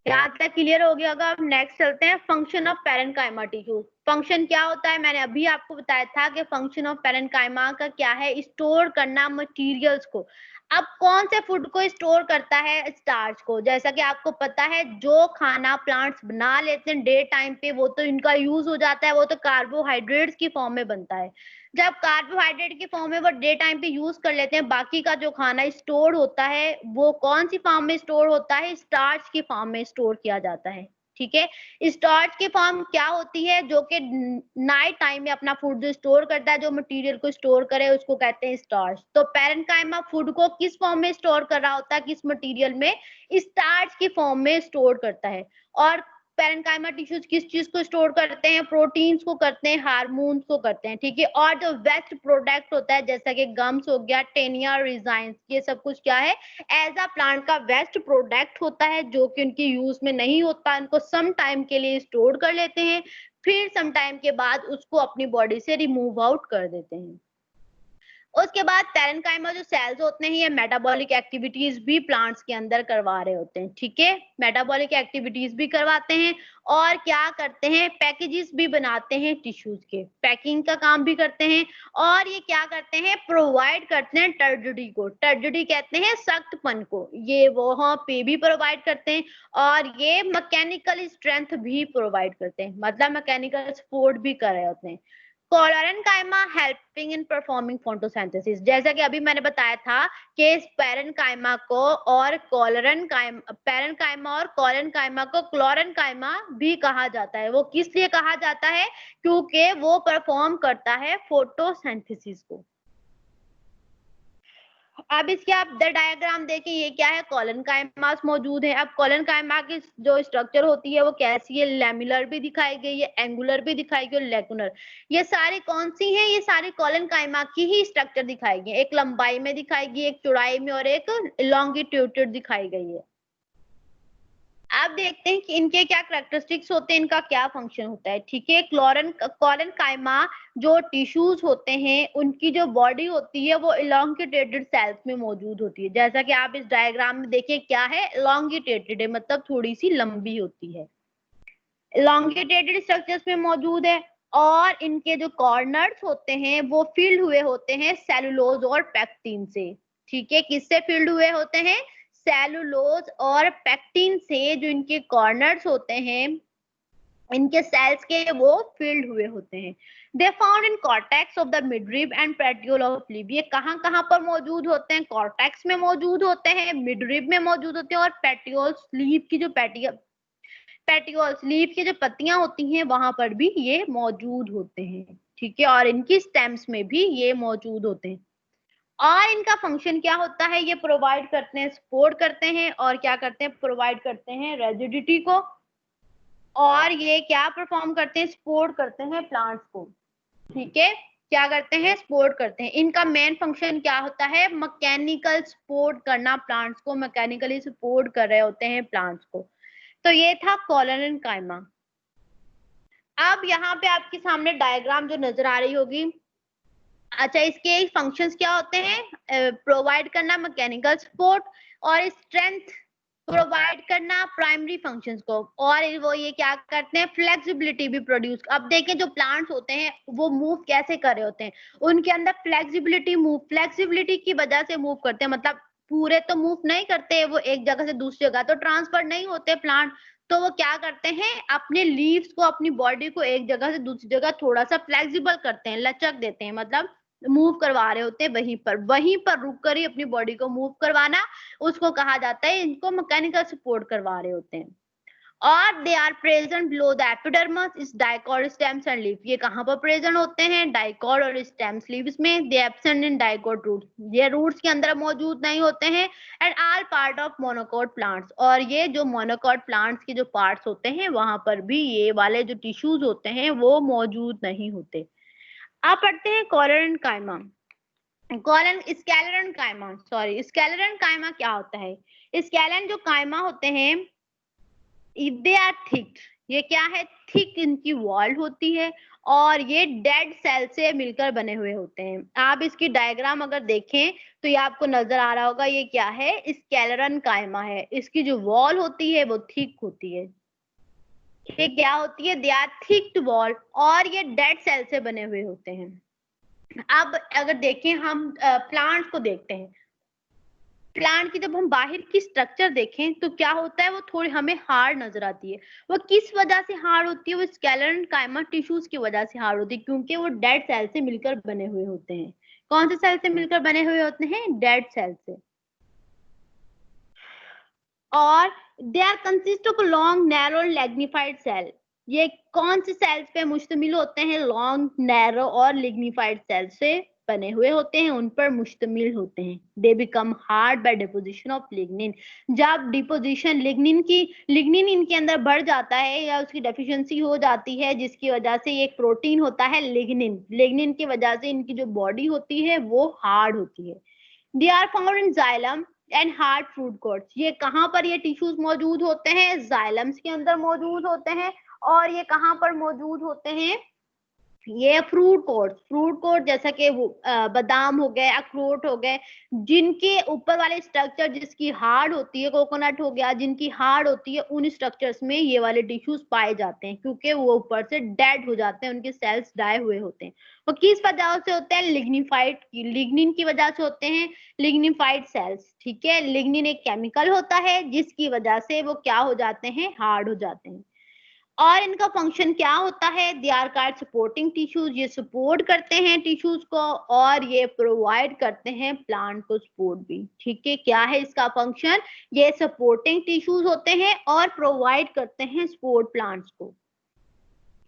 यहाँ तक क्लियर हो गया होगा। अब नेक्स्ट चलते हैं function of parenchyma tissues. Function क्या होता है, मैंने अभी आपको बताया था कि फंक्शन ऑफ पैरेन्काइमा का क्या है, स्टोर करना मटेरियल्स को। अब कौन से फूड को स्टोर करता है, स्टार्च को। जैसा कि आपको पता है जो खाना प्लांट्स बना लेते हैं डे टाइम पे वो तो इनका यूज हो जाता है, वो तो कार्बोहाइड्रेट्स की फॉर्म में बनता है। जब कार्बोहाइड्रेट की फॉर्म में वो डे टाइम पे यूज कर लेते हैं, बाकी का जो खाना स्टोर होता है वो कौन सी फॉर्म में स्टोर होता है, स्टार्च की फॉर्म में स्टोर किया जाता है, ठीक है। स्टार्च की फॉर्म क्या होती है, जो कि नाइट टाइम में अपना फूड जो स्टोर करता है, जो मटेरियल को स्टोर करे उसको कहते हैं स्टार्च। तो पैरेन्काइमा फूड को किस फॉर्म में स्टोर कर रहा होता है, किस मटेरियल में, स्टार्च की फॉर्म में स्टोर करता है। और पैरेन्काइमा टिश्यूज किस चीज को स्टोर करते हैं? प्रोटीन्स को करते हैं, हार्मोन्स को करते हैं, ठीक है। और जो वेस्ट प्रोडक्ट होता है जैसा कि गम्स हो गया, टेनिया, रिजाइन्स, ये सब कुछ क्या है? एज अ प्लांट का वेस्ट प्रोडक्ट होता है जो कि उनकी यूज में नहीं होता, उनको सम टाइम के लिए स्टोर कर लेते हैं, फिर सम टाइम के बाद उसको अपनी बॉडी से रिमूव आउट कर देते हैं। उसके बाद पैरेन्काइमा जो सेल्स होते हैं ये मेटाबॉलिक एक्टिविटीज भी प्लांट्स के अंदर करवा रहे होते हैं, ठीक है। मेटाबॉलिक एक्टिविटीज भी करवाते हैं और क्या करते हैं? पैकेजेस भी बनाते हैं टिश्यूज के, पैकिंग का काम भी करते हैं। और ये क्या करते हैं? प्रोवाइड करते हैं टर्जिडी को, टर्जिडी कहते हैं सख्तपन को, ये वहां पे भी प्रोवाइड करते हैं। और ये मैकेनिकल स्ट्रेंथ भी प्रोवाइड करते हैं, मतलब मैकेनिकल सपोर्ट भी कर रहे होते हैं। Parenchyma helping in performing photosynthesis, जैसा कि अभी मैंने बताया था कि पैरेन्काइमा को और पैरेन्काइमा और कोलेनकाइमा को क्लोरेन्काइमा भी कहा जाता है। वो किस लिए कहा जाता है? क्योंकि वो परफॉर्म करता है फोटोसिंथेसिस को। अब इसके आप द डायग्राम देखें, ये क्या है? कोलेनकाइमास मौजूद है। अब कोलेनकाइमा की जो स्ट्रक्चर होती है वो कैसी है? लेमुलर भी दिखाई गई है, एंगुलर भी दिखाई गई, लेकुनर। ये सारी कौन सी हैं? ये सारी कोलेनकाइमा की ही स्ट्रक्चर दिखाई गई, एक लंबाई में दिखाई गई, एक चौड़ाई में और एक लॉन्गिट्यूड दिखाई गई है। आप देखते हैं कि इनके क्या कैरेक्टरिस्टिक्स होते हैं, इनका क्या फंक्शन होता है, ठीक है। कोलेनकाइमा जो टिश्यूज होते हैं उनकी जो बॉडी होती है वो इलोंगेटेड सेल्स में मौजूद होती है, जैसा कि आप इस डायग्राम में देखिए क्या है? इलोंगेटेड है, मतलब थोड़ी सी लंबी होती है, इलोंगेटेड स्ट्रक्चर्स में मौजूद है। और इनके जो कॉर्नर्स होते हैं वो फिल्ड हुए होते हैं सेलुलोज और पेक्टिन से, ठीक है। किससे फिल्ड हुए होते हैं? सेलुलोज और पेक्टिन से। जो इनके कॉर्नर्स होते हैं इनके सेल्स के वो फिल्ड हुए होते हैं। They found in cortex of the midrib and petiole of leaf. ये कहाँ पर मौजूद होते हैं? कॉर्टेक्स में मौजूद होते हैं, मिडरिब में मौजूद होते हैं और पेटियोल्स, लीफ की जो पेटियोल्स, लीफ की जो पत्तियां होती हैं वहां पर भी ये मौजूद होते हैं, ठीक है। और इनकी स्टेम्स में भी ये मौजूद होते हैं। और इनका फंक्शन क्या होता है? ये प्रोवाइड करते हैं, सपोर्ट करते हैं, और क्या करते हैं? प्रोवाइड करते हैं रेजिडिटी को। और ये क्या परफॉर्म करते हैं? सपोर्ट करते हैं प्लांट्स को, ठीक है। क्या करते हैं? सपोर्ट करते हैं। इनका मेन फंक्शन क्या होता है? मैकेनिकल सपोर्ट करना, प्लांट्स को मैकेनिकली सपोर्ट कर रहे होते हैं प्लांट्स को। तो ये था कोलेनकाइमा। अब यहाँ पे आपके सामने डायग्राम जो नजर आ रही होगी, अच्छा, इसके फंक्शंस क्या होते हैं? प्रोवाइड करना मैकेनिकल सपोर्ट और स्ट्रेंथ प्रोवाइड करना प्राइमरी फंक्शंस को। और वो ये क्या करते हैं? फ्लेक्सिबिलिटी भी प्रोड्यूस। अब देखें जो प्लांट्स होते हैं वो मूव कैसे कर रहे होते हैं, उनके अंदर फ्लेक्सिबिलिटी की वजह से मूव करते हैं, मतलब पूरे तो मूव नहीं करते, वो एक जगह से दूसरी जगह तो ट्रांसफर नहीं होते प्लांट। तो वो क्या करते हैं? अपने लीव्स को, अपनी बॉडी को एक जगह से दूसरी जगह थोड़ा सा फ्लेक्सिबल करते हैं, लचक देते हैं, मतलब मूव करवा रहे होते हैं। वहीं पर रुक कर ही अपनी बॉडी को मूव करवाना, उसको कहा जाता है, इनको मैकेनिकल सपोर्ट करवा रहे होते हैं। और they are present below the epidermis, is dicot, stems and leaf. ये कहाँ पर प्रेजेंट होते हैं? डाइकॉट और स्टेम्स, लीव्स में। दे एब्सेंट इन डाइकॉट रूट्स, ये रूट्स के अंदर मौजूद नहीं होते हैं। And all part of monocot plants, और ये जो मोनोकॉट प्लांट्स के जो पार्ट्स होते हैं वहां पर भी ये वाले जो टिश्यूज होते हैं वो मौजूद नहीं होते। आप पढ़ते हैं कोलेनकाइमा। स्केलेरन क्या होता है? स्केलेरन जो काइमा होते हैं दे आर थिक, ये क्या है? थिक इनकी वॉल होती है और ये डेड सेल से मिलकर बने हुए होते हैं। आप इसकी डायग्राम अगर देखें तो ये आपको नजर आ रहा होगा, ये क्या है? स्केलेरन काइमा है। इसकी जो वॉल होती है वो थिक होती है। ये क्या होती है? दे आर थिक वॉल, और ये डेड सेल से बने हुए होते हैं। अब अगर देखें हम प्लांट को देखते हैं, प्लांट की जब हम बाहर की स्ट्रक्चर देखें तो क्या होता है? वो थोड़ी हमें हार्ड नजर आती है। वो किस वजह से हार्ड होती है? वो स्केलेटन काइमा टिश्यूज की वजह से हार्ड होती है, क्योंकि वो डेड सेल से मिलकर बने हुए होते हैं। कौन से सेल से मिलकर बने हुए होते हैं? डेड सेल से। और they are consist of long narrow lignified cell. ये कौन से सेल्स पे मुश्तमिल होते हैं? लॉन्ग नैरो और लिग्निफाइड सेल से बने हुए होते हैं, उन पर मुश्तमिल होते हैं। They become hard by deposition of lignin. जब डिपोजिशन लिग्निन इनके अंदर बढ़ जाता है या उसकी डेफिशिएंसी हो जाती है, जिसकी वजह से एक प्रोटीन होता है लिग्निन की वजह से इनकी जो बॉडी होती है वो हार्ड होती है। They are found in xylem and hard fruit coats. ये कहाँ पर ये टिश्यूज मौजूद होते हैं? जाइलम्स के अंदर मौजूद होते हैं। और ये कहाँ पर मौजूद होते हैं? ये फ्रूट कोट जैसा कि बादाम हो गए, अखरोट हो गए, जिनके ऊपर वाले स्ट्रक्चर जिसकी हार्ड होती है, कोकोनट हो गया, जिनकी हार्ड होती है, उन स्ट्रक्चर्स में ये वाले टिश्यूज पाए जाते हैं, क्योंकि वो ऊपर से डेड हो जाते हैं, उनके सेल्स डाई हुए होते हैं। वो किस वजह से होते हैं? लिग्निन की वजह से होते हैं, लिग्निफाइड सेल्स। ठीक है, लिग्निन एक केमिकल होता है जिसकी वजह से वो क्या हो जाते हैं? हार्ड हो जाते हैं। और इनका फंक्शन क्या होता है? They are called supporting tissues. ये सपोर्ट करते हैं टिश्यूज को और ये प्रोवाइड करते हैं प्लांट को सपोर्ट भी। ठीक है, क्या है इसका फंक्शन? ये सपोर्टिंग टिश्यूज होते हैं और प्रोवाइड करते हैं सपोर्ट प्लांट्स को।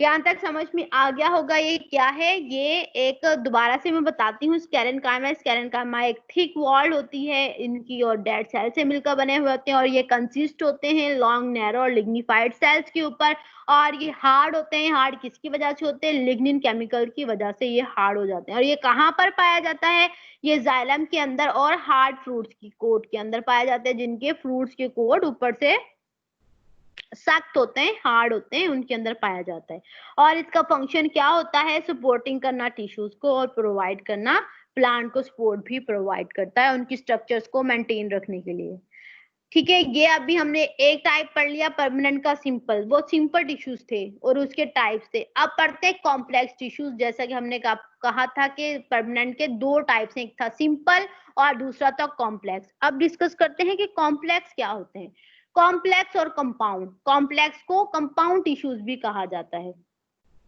यहाँ तक समझ में आ गया होगा ये क्या है? ये एक दोबारा से मैं बताती हूँ, स्केलेनकाइमा एक थिक वॉल होती है इनकी और डेड सेल से मिलकर बने हुए होते हैं, और ये कंसिस्ट होते हैं लॉन्ग नैरो और लिग्निफाइड सेल्स के ऊपर। और ये हार्ड होते हैं। हार्ड किसकी वजह से होते हैं? लिग्निन केमिकल की वजह से ये हार्ड हो जाते हैं। और ये कहाँ पर पाया जाता है? ये जाइलम के अंदर और हार्ड फ्रूट्स की कोट के अंदर पाए जाते हैं, जिनके फ्रूट्स के कोट ऊपर से सख्त होते हैं, हार्ड होते हैं, उनके अंदर पाया जाता है। और इसका फंक्शन क्या होता है? सपोर्टिंग करना टिश्यूज को और प्रोवाइड करना प्लांट को सपोर्ट भी प्रोवाइड करता है उनकी स्ट्रक्चर्स को मेंटेन रखने के लिए। ठीक है, ये अभी हमने एक टाइप पढ़ लिया परमानेंट का, सिंपल। वो सिंपल टिश्यूज थे और उसके टाइप्स थे। अब पढ़ते हैं कॉम्प्लेक्स टिश्यूज। जैसा कि हमने कहा था कि परमानेंट के दो टाइप्स हैं, एक था सिंपल और दूसरा था कॉम्प्लेक्स। अब डिस्कस करते हैं कि कॉम्प्लेक्स क्या होते हैं। कॉम्प्लेक्स और कंपाउंड। कॉम्प्लेक्स को कंपाउंड टिश्यूज भी कहा जाता है।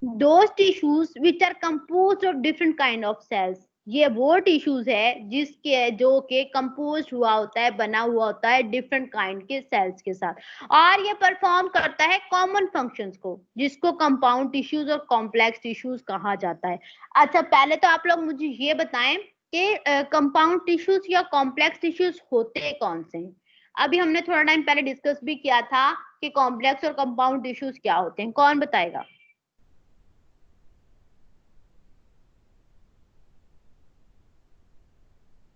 Those tissues which are composed of different kind of cells। ये वो टिश्यूज है जिसके जो के कंपोज हुआ होता है, बना हुआ होता है डिफरेंट काइंड के सेल्स के साथ, और ये परफॉर्म करता है कॉमन फंक्शंस को, जिसको कंपाउंड टिश्यूज और कॉम्प्लेक्स टिश्यूज कहा जाता है। अच्छा, पहले तो आप लोग मुझे ये बताएं कि कंपाउंड टिश्यूज या कॉम्प्लेक्स टिश्यूज होते कौन से हैं। अभी हमने थोड़ा टाइम पहले डिस्कस भी किया था कि कॉम्प्लेक्स और कंपाउंड टिश्यूज क्या होते हैं। कौन बताएगा?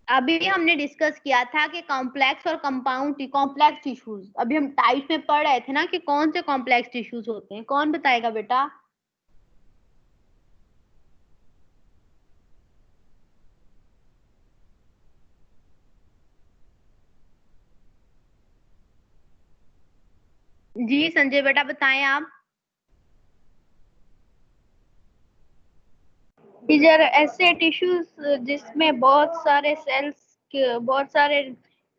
अभी हमने डिस्कस किया था कि कॉम्प्लेक्स और कंपाउंड कॉम्प्लेक्स टिश्यूज, अभी हम टाइप में पढ़ रहे थे ना कि कौन से कॉम्प्लेक्स टिश्यूज होते हैं। कौन बताएगा बेटा? जी संजय बेटा बताएं आप। टीचर, ऐसे टिश्यूज जिसमें बहुत सारे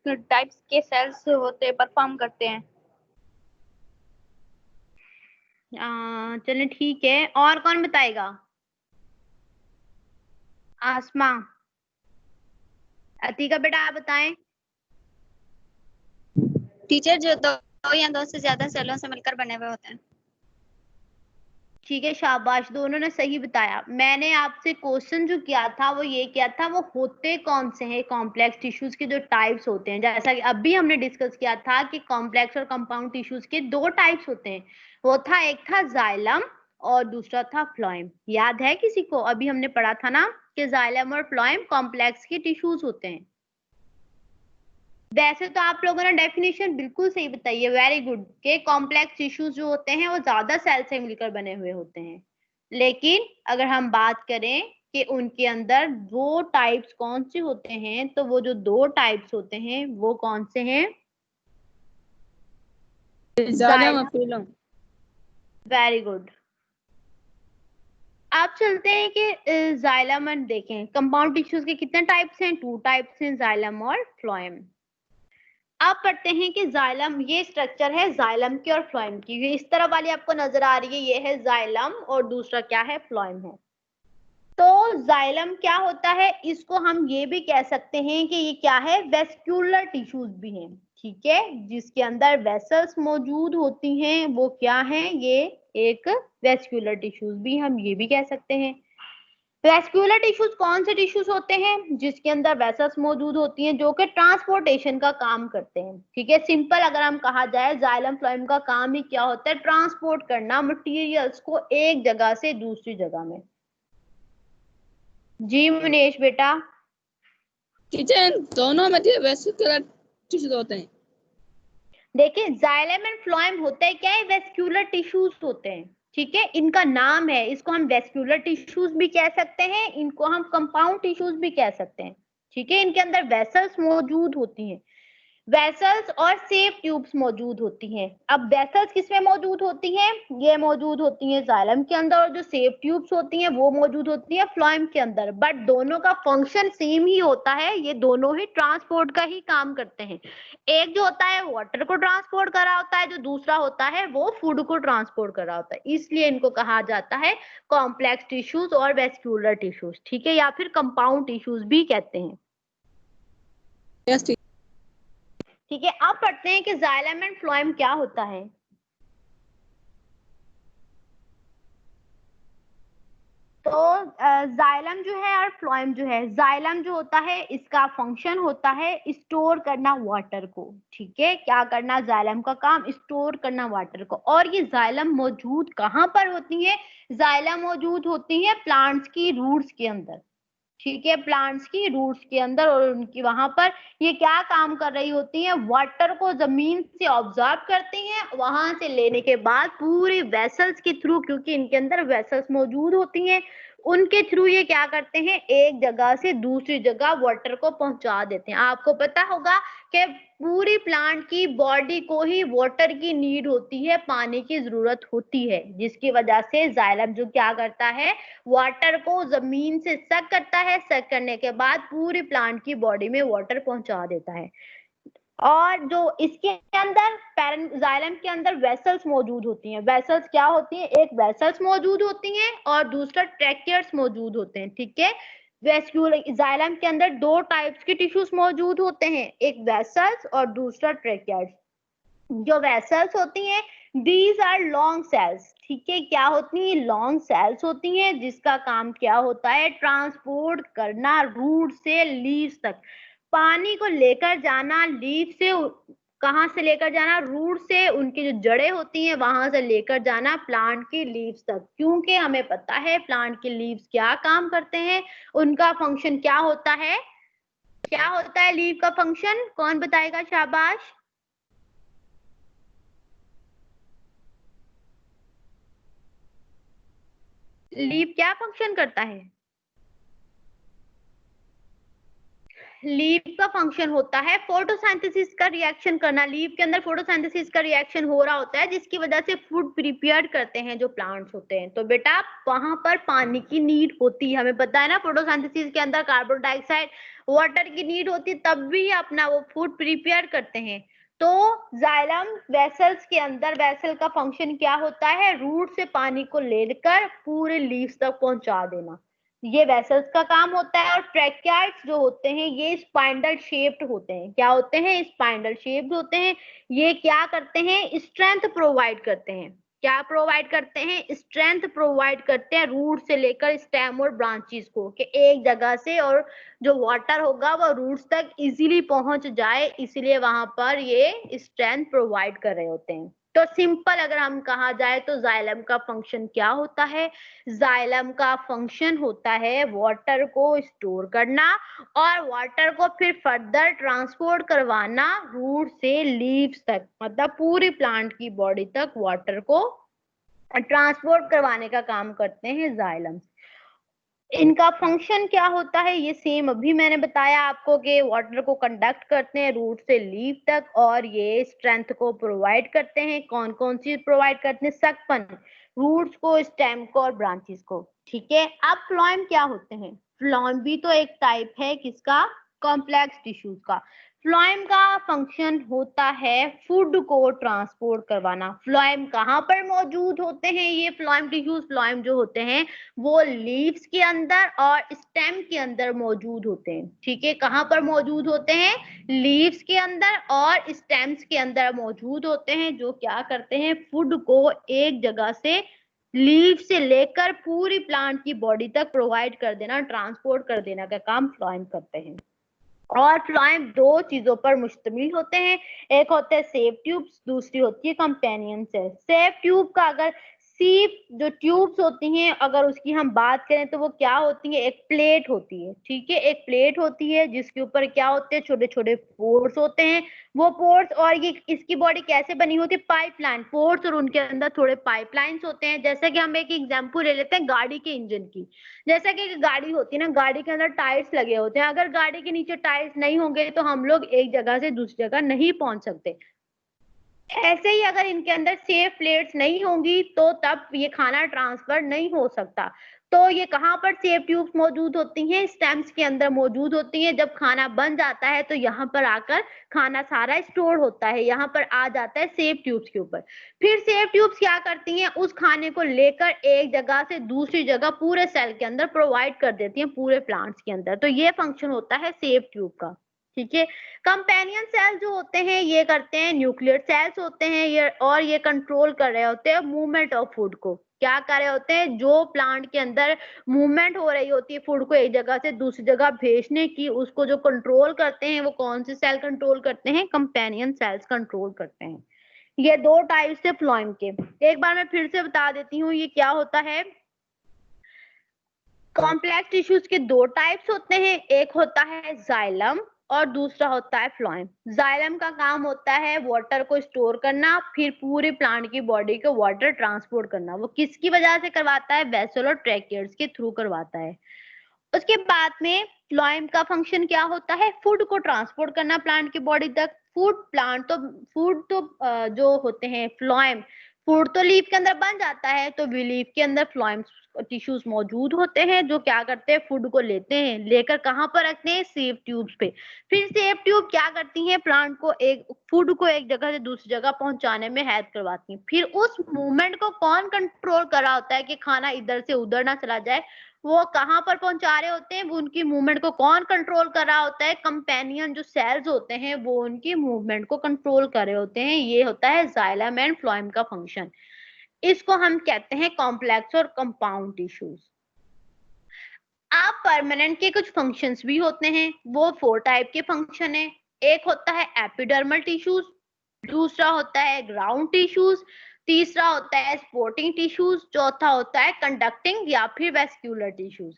टाइप्स के सेल्स होते परफॉर्म करते हैं। चलिए ठीक है, और कौन बताएगा? आसमा। अतिका बेटा आप बताएं। टीचर, जो दो या दो से ज्यादा सेलों से मिलकर बने हुए होते हैं। ठीक है, शाबाश, दोनों ने सही बताया। मैंने आपसे क्वेश्चन जो किया था वो ये किया था, वो होते कौन से हैं कॉम्प्लेक्स टिश्यूज के जो टाइप्स होते हैं। जैसा कि अभी हमने डिस्कस किया था कि कॉम्प्लेक्स और कंपाउंड टिश्यूज के दो टाइप्स होते हैं। वो था, एक था जाइलम और दूसरा था फ्लोएम। याद है किसी को? अभी हमने पढ़ा था ना कि जाइलम और फ्लोएम कॉम्प्लेक्स के टिश्यूज होते हैं। वैसे तो आप लोगों ने डेफिनेशन बिल्कुल सही बताई है, वेरी गुड, के कॉम्प्लेक्स टिश्यूज जो होते हैं वो ज्यादा सेल से मिलकर बने हुए होते हैं। लेकिन अगर हम बात करें कि उनके अंदर दो टाइप्स कौन से होते हैं, तो वो जो दो टाइप्स होते हैं वो कौन से हैं? Very good. आप चलते हैं कि जाइलम एंड देखें कंपाउंड टिश्यूज के कितने टाइप्स हैं? टू टाइप्स हैं, जाइलम और फ्लोएम। अब पढ़ते हैं कि जाइलम, ये स्ट्रक्चर है जाइलम की और फ्लोएम की। ये इस तरह वाली आपको नजर आ रही है, ये है जाइलम और दूसरा क्या है? फ्लोएम है। तो जाइलम क्या होता है? इसको हम ये भी कह सकते हैं कि ये क्या है? वेस्क्यूलर टिश्यूज भी हैं। ठीक है, जिसके अंदर वेसल्स मौजूद होती हैं, वो क्या है? ये एक वेस्क्यूलर टिश्यूज भी हम ये भी कह सकते हैं। वेस्क्यूलर टिश्यूज कौन से टिश्यूज होते हैं? जिसके अंदर वेसल्स मौजूद होती हैं जो कि ट्रांसपोर्टेशन का काम करते हैं। ठीक है, सिंपल अगर हम कहा जाए जाइलम फ्लोएम का काम ही क्या होता है? ट्रांसपोर्ट करना मटेरियल्स को एक जगह से दूसरी जगह में। जी मुनेश बेटा। टीचर दोनों में वेस्क्यूलर टिश्यूज होते हैं। देखिए जाइलम एंड फ्लोएम होता है क्या है? वेस्क्यूलर टिश्यूज होते हैं। ठीक है, इनका नाम है, इसको हम वेस्क्यूलर टिश्यूज भी कह सकते हैं, इनको हम कंपाउंड टिश्यूज भी कह सकते हैं। ठीक है, इनके अंदर वेसल्स मौजूद होती हैं, वेसल्स और सेफ ट्यूब्स मौजूद होती हैं। अब वेसल्स किसमें मौजूद होती हैं? ये मौजूद होती हैं जाइलम के अंदर, और जो सेफ ट्यूब्स होती हैं वो मौजूद होती हैं फ्लोएम के अंदर। बट दोनों का फंक्शन सेम ही होता है, ये दोनों ही ट्रांसपोर्ट का ही काम करते हैं। एक जो होता है वाटर को ट्रांसपोर्ट कर रहा होता है, जो दूसरा होता है वो फूड को ट्रांसपोर्ट कर रहा होता है। इसलिए इनको कहा जाता है कॉम्प्लेक्स टिश्यूज और वेस्क्यूलर टिश्यूज। ठीक है, या फिर कंपाउंड टिश्यूज भी कहते हैं। यस ठीक है, अब पढ़ते हैं कि जाइलम एंड फ्लोएम क्या होता है। तो जाइलम जो है और फ्लोएम जो है, जाइलम जो होता है इसका फंक्शन होता है स्टोर करना वाटर को। ठीक है, क्या करना? जाइलम का काम स्टोर करना वाटर को। और ये जाइलम मौजूद कहाँ पर होती है? जाइलम मौजूद होती है प्लांट्स की रूट्स के अंदर। ठीक है, प्लांट्स की रूट्स के अंदर, और उनकी वहां पर ये क्या काम कर रही होती हैं? वाटर को जमीन से ऑब्जर्व करती हैं, वहां से लेने के बाद पूरी वेसल्स के थ्रू, क्योंकि इनके अंदर वेसल्स मौजूद होती हैं, उनके थ्रू ये क्या करते हैं? एक जगह से दूसरी जगह वाटर को पहुंचा देते हैं। आपको पता होगा कि पूरी प्लांट की बॉडी को ही वाटर की नीड होती है, पानी की जरूरत होती है, जिसकी वजह से जाइलम जो क्या करता है? वाटर को जमीन से सक करता है, सक करने के बाद पूरी प्लांट की बॉडी में वाटर पहुंचा देता है। और जो इसके अंदर जाइलम के अंदर वेसल्स मौजूद होती हैं। वेसल्स क्या होती हैं? एक वेसल्स मौजूद होती हैं और दूसरा ट्रैकियर्स मौजूद होते हैं। ठीक है, वेस्क्यूलर जाइलम के अंदर दो टाइप्स के टिश्यूज मौजूद होते हैं, एक वेसल्स और दूसरा ट्रैकियर्स। जो वेसल्स होती हैं दीज आर लॉन्ग सेल्स। ठीक है, क्या होती हैं? लॉन्ग सेल्स होती हैं, जिसका काम क्या होता है? ट्रांसपोर्ट करना रूट से लीव्स तक, पानी को लेकर जाना, लीव से कहाँ से लेकर जाना? रूट से, उनकी जो जड़ें होती हैं वहां से लेकर जाना प्लांट की लीव्स तक। क्योंकि हमें पता है प्लांट के लीव्स क्या काम करते हैं, उनका फंक्शन क्या होता है? क्या होता है लीव का फंक्शन? कौन बताएगा? शाबाश। लीव क्या फंक्शन करता है? लीव का फंक्शन होता है फोटोसिंथेसिस का रिएक्शन करना। लीव के अंदर फोटोसिंथेसिस का रिएक्शन हो रहा होता है, जिसकी वजह से फूड प्रिपेयर करते हैं जो प्लांट्स होते हैं। तो बेटा वहां पर पानी की नीड होती है, हमें पता है ना, फोटोसिंथेसिस के अंदर कार्बन डाइऑक्साइड वाटर की नीड होती है, तब भी अपना वो फूड प्रिपेयर करते हैं। तो जाइलम वेसल्स के अंदर, वेसल का फंक्शन क्या होता है? रूट से पानी को लेकर पूरे लीव्स तक पहुंचा देना, ये वेसल्स का काम होता है। और ट्रैकियाइड्स जो होते हैं ये स्पाइंडल शेप्ड होते हैं। क्या होते हैं? स्पाइंडल शेप्ड होते हैं। ये क्या करते हैं? स्ट्रेंथ प्रोवाइड करते हैं। क्या प्रोवाइड करते हैं? स्ट्रेंथ प्रोवाइड करते हैं रूट से लेकर स्टेम और ब्रांचेस को, कि एक जगह से और जो वाटर होगा वो रूट्स तक इजीली पहुंच जाए, इसलिए वहां पर ये स्ट्रेंथ प्रोवाइड कर रहे होते हैं। तो सिंपल अगर हम कहा जाए तो जाइलम का फंक्शन क्या होता है? जाइलम का फंक्शन होता है वाटर को स्टोर करना और वाटर को फिर फर्दर ट्रांसपोर्ट करवाना रूट से लीव्स तक, मतलब पूरी प्लांट की बॉडी तक वाटर को ट्रांसपोर्ट करवाने का काम करते हैं जाइलम। इनका फंक्शन क्या होता है ये सेम अभी मैंने बताया आपको, कि वाटर को कंडक्ट करते हैं रूट से लीव तक, और ये स्ट्रेंथ को प्रोवाइड करते हैं। कौन कौन सी प्रोवाइड करते हैं? सकपन, रूट्स को, स्टेम को और ब्रांचेस को। ठीक है, अब फ्लोएम क्या होते हैं? फ्लोएम भी तो एक टाइप है किसका? कॉम्प्लेक्स टिश्यूज का। फ्लोएम का फंक्शन होता है फूड को ट्रांसपोर्ट करवाना। फ्लोएम कहाँ पर मौजूद होते हैं? ये फ्लोएम टिश्यूज, फ्लोएम जो होते हैं वो लीव्स के अंदर और स्टेम के अंदर मौजूद होते हैं। ठीक है, कहाँ पर मौजूद होते हैं? लीव्स के अंदर और स्टेम्स के अंदर मौजूद होते हैं, जो क्या करते हैं? फूड को एक जगह से लीफ से लेकर पूरी प्लांट की बॉडी तक प्रोवाइड कर देना, ट्रांसपोर्ट कर देना का काम फ्लोएम करते हैं। और फ्लोएम दो चीजों पर मुश्तमिल होते हैं, एक होते हैं सेफ ट्यूब्स, दूसरी होती है कंपेनियन सेल। सेफ ट्यूब का अगर सीप जो ट्यूब्स होती हैं अगर उसकी हम बात करें तो वो क्या होती है, एक प्लेट होती है, ठीक है, एक प्लेट होती है जिसके ऊपर क्या होते हैं, छोटे छोटे पोर्स होते हैं। वो पोर्स और ये इसकी बॉडी कैसे बनी होती है, पाइपलाइन पोर्स और उनके अंदर थोड़े पाइपलाइंस होते हैं। जैसे कि हम एक एग्जांपल ले लेते हैं गाड़ी के इंजन की। जैसा कि गाड़ी होती है ना, गाड़ी के अंदर टायर्स लगे होते हैं, अगर गाड़ी के नीचे टायर्स नहीं होंगे तो हम लोग एक जगह से दूसरी जगह नहीं पहुंच सकते। ऐसे ही अगर इनके अंदर सेफ प्लेट्स नहीं होंगी तो तब ये खाना ट्रांसफर नहीं हो सकता। तो ये कहाँ पर सेफ ट्यूब्स मौजूद होती हैं, स्टेम्स के अंदर मौजूद होती हैं। जब खाना बन जाता है तो यहाँ पर आकर खाना सारा स्टोर होता है, यहाँ पर आ जाता है सेफ ट्यूब्स के ऊपर। फिर सेफ ट्यूब्स क्या करती हैं, उस खाने को लेकर एक जगह से दूसरी जगह पूरे सेल के अंदर प्रोवाइड कर देती हैं, पूरे प्लांट्स के अंदर। तो ये फंक्शन होता है सेफ ट्यूब का, ठीक है। कंपेनियन सेल जो होते हैं ये करते हैं, न्यूक्लियर सेल्स होते हैं ये, और ये कंट्रोल कर रहे होते हैं मूवमेंट ऑफ फूड को। क्या कर रहे होते हैं, जो प्लांट के अंदर मूवमेंट हो रही होती है फूड को एक जगह से दूसरी जगह भेजने की, उसको जो कंट्रोल करते हैं वो कौन से सेल कंट्रोल करते हैं, कंपेनियन सेल्स कंट्रोल करते हैं। ये दो टाइप्स है फ्लोएम के। एक बार मैं फिर से बता देती हूँ ये क्या होता है। कॉम्प्लेक्स टिश्यूज के दो टाइप्स होते हैं, एक होता है जाइलम और दूसरा होता है फ्लोएम। जाइलम का काम होता है वाटर को स्टोर करना, फिर पूरे प्लांट की बॉडी को वाटर ट्रांसपोर्ट करना। वो किसकी वजह से करवाता है, वेसल और ट्रैकियर्स के थ्रू करवाता है। उसके बाद में फ्लोएम का फंक्शन क्या होता है, फूड को ट्रांसपोर्ट करना प्लांट की बॉडी तक। फूड तो जो होते हैं फ्लोएम, फूड तो लीफ के अंदर बन जाता है, तो लीफ के अंदर फ्लोएम टिश्यूज मौजूद होते हैं जो क्या करते हैं, फूड को लेते हैं, लेकर कहाँ पर रखते हैं, सेफ ट्यूब्स पे। फिर सेफ ट्यूब क्या करती हैं, प्लांट को एक फूड को एक जगह से दूसरी जगह पहुंचाने में हेल्प करवाती हैं। फिर उस मूवमेंट को कौन कंट्रोल कर रहा होता है कि खाना इधर से उधर ना चला जाए, वो कहाँ पर पहुंचा रहे होते हैं, वो उनकी मूवमेंट को कौन कंट्रोल कर रहा होता है, कंपेनियन जो सेल्स होते हैं वो उनकी मूवमेंट को कंट्रोल कर रहे होते हैं। ये होता है जाइलम एंड फ्लोएम का फंक्शन। इसको हम कहते हैं कॉम्प्लेक्स और कंपाउंड टिश्यूज। अब परमानेंट के कुछ फंक्शंस भी होते हैं, वो 4 टाइप के फंक्शन है। एक होता है एपिडर्मल टिश्यूज, दूसरा होता है ग्राउंड टिश्यूज, तीसरा होता है सपोर्टिंग टिश्यूज, चौथा होता है कंडक्टिंग या फिर वेस्क्यूलर टिश्यूज।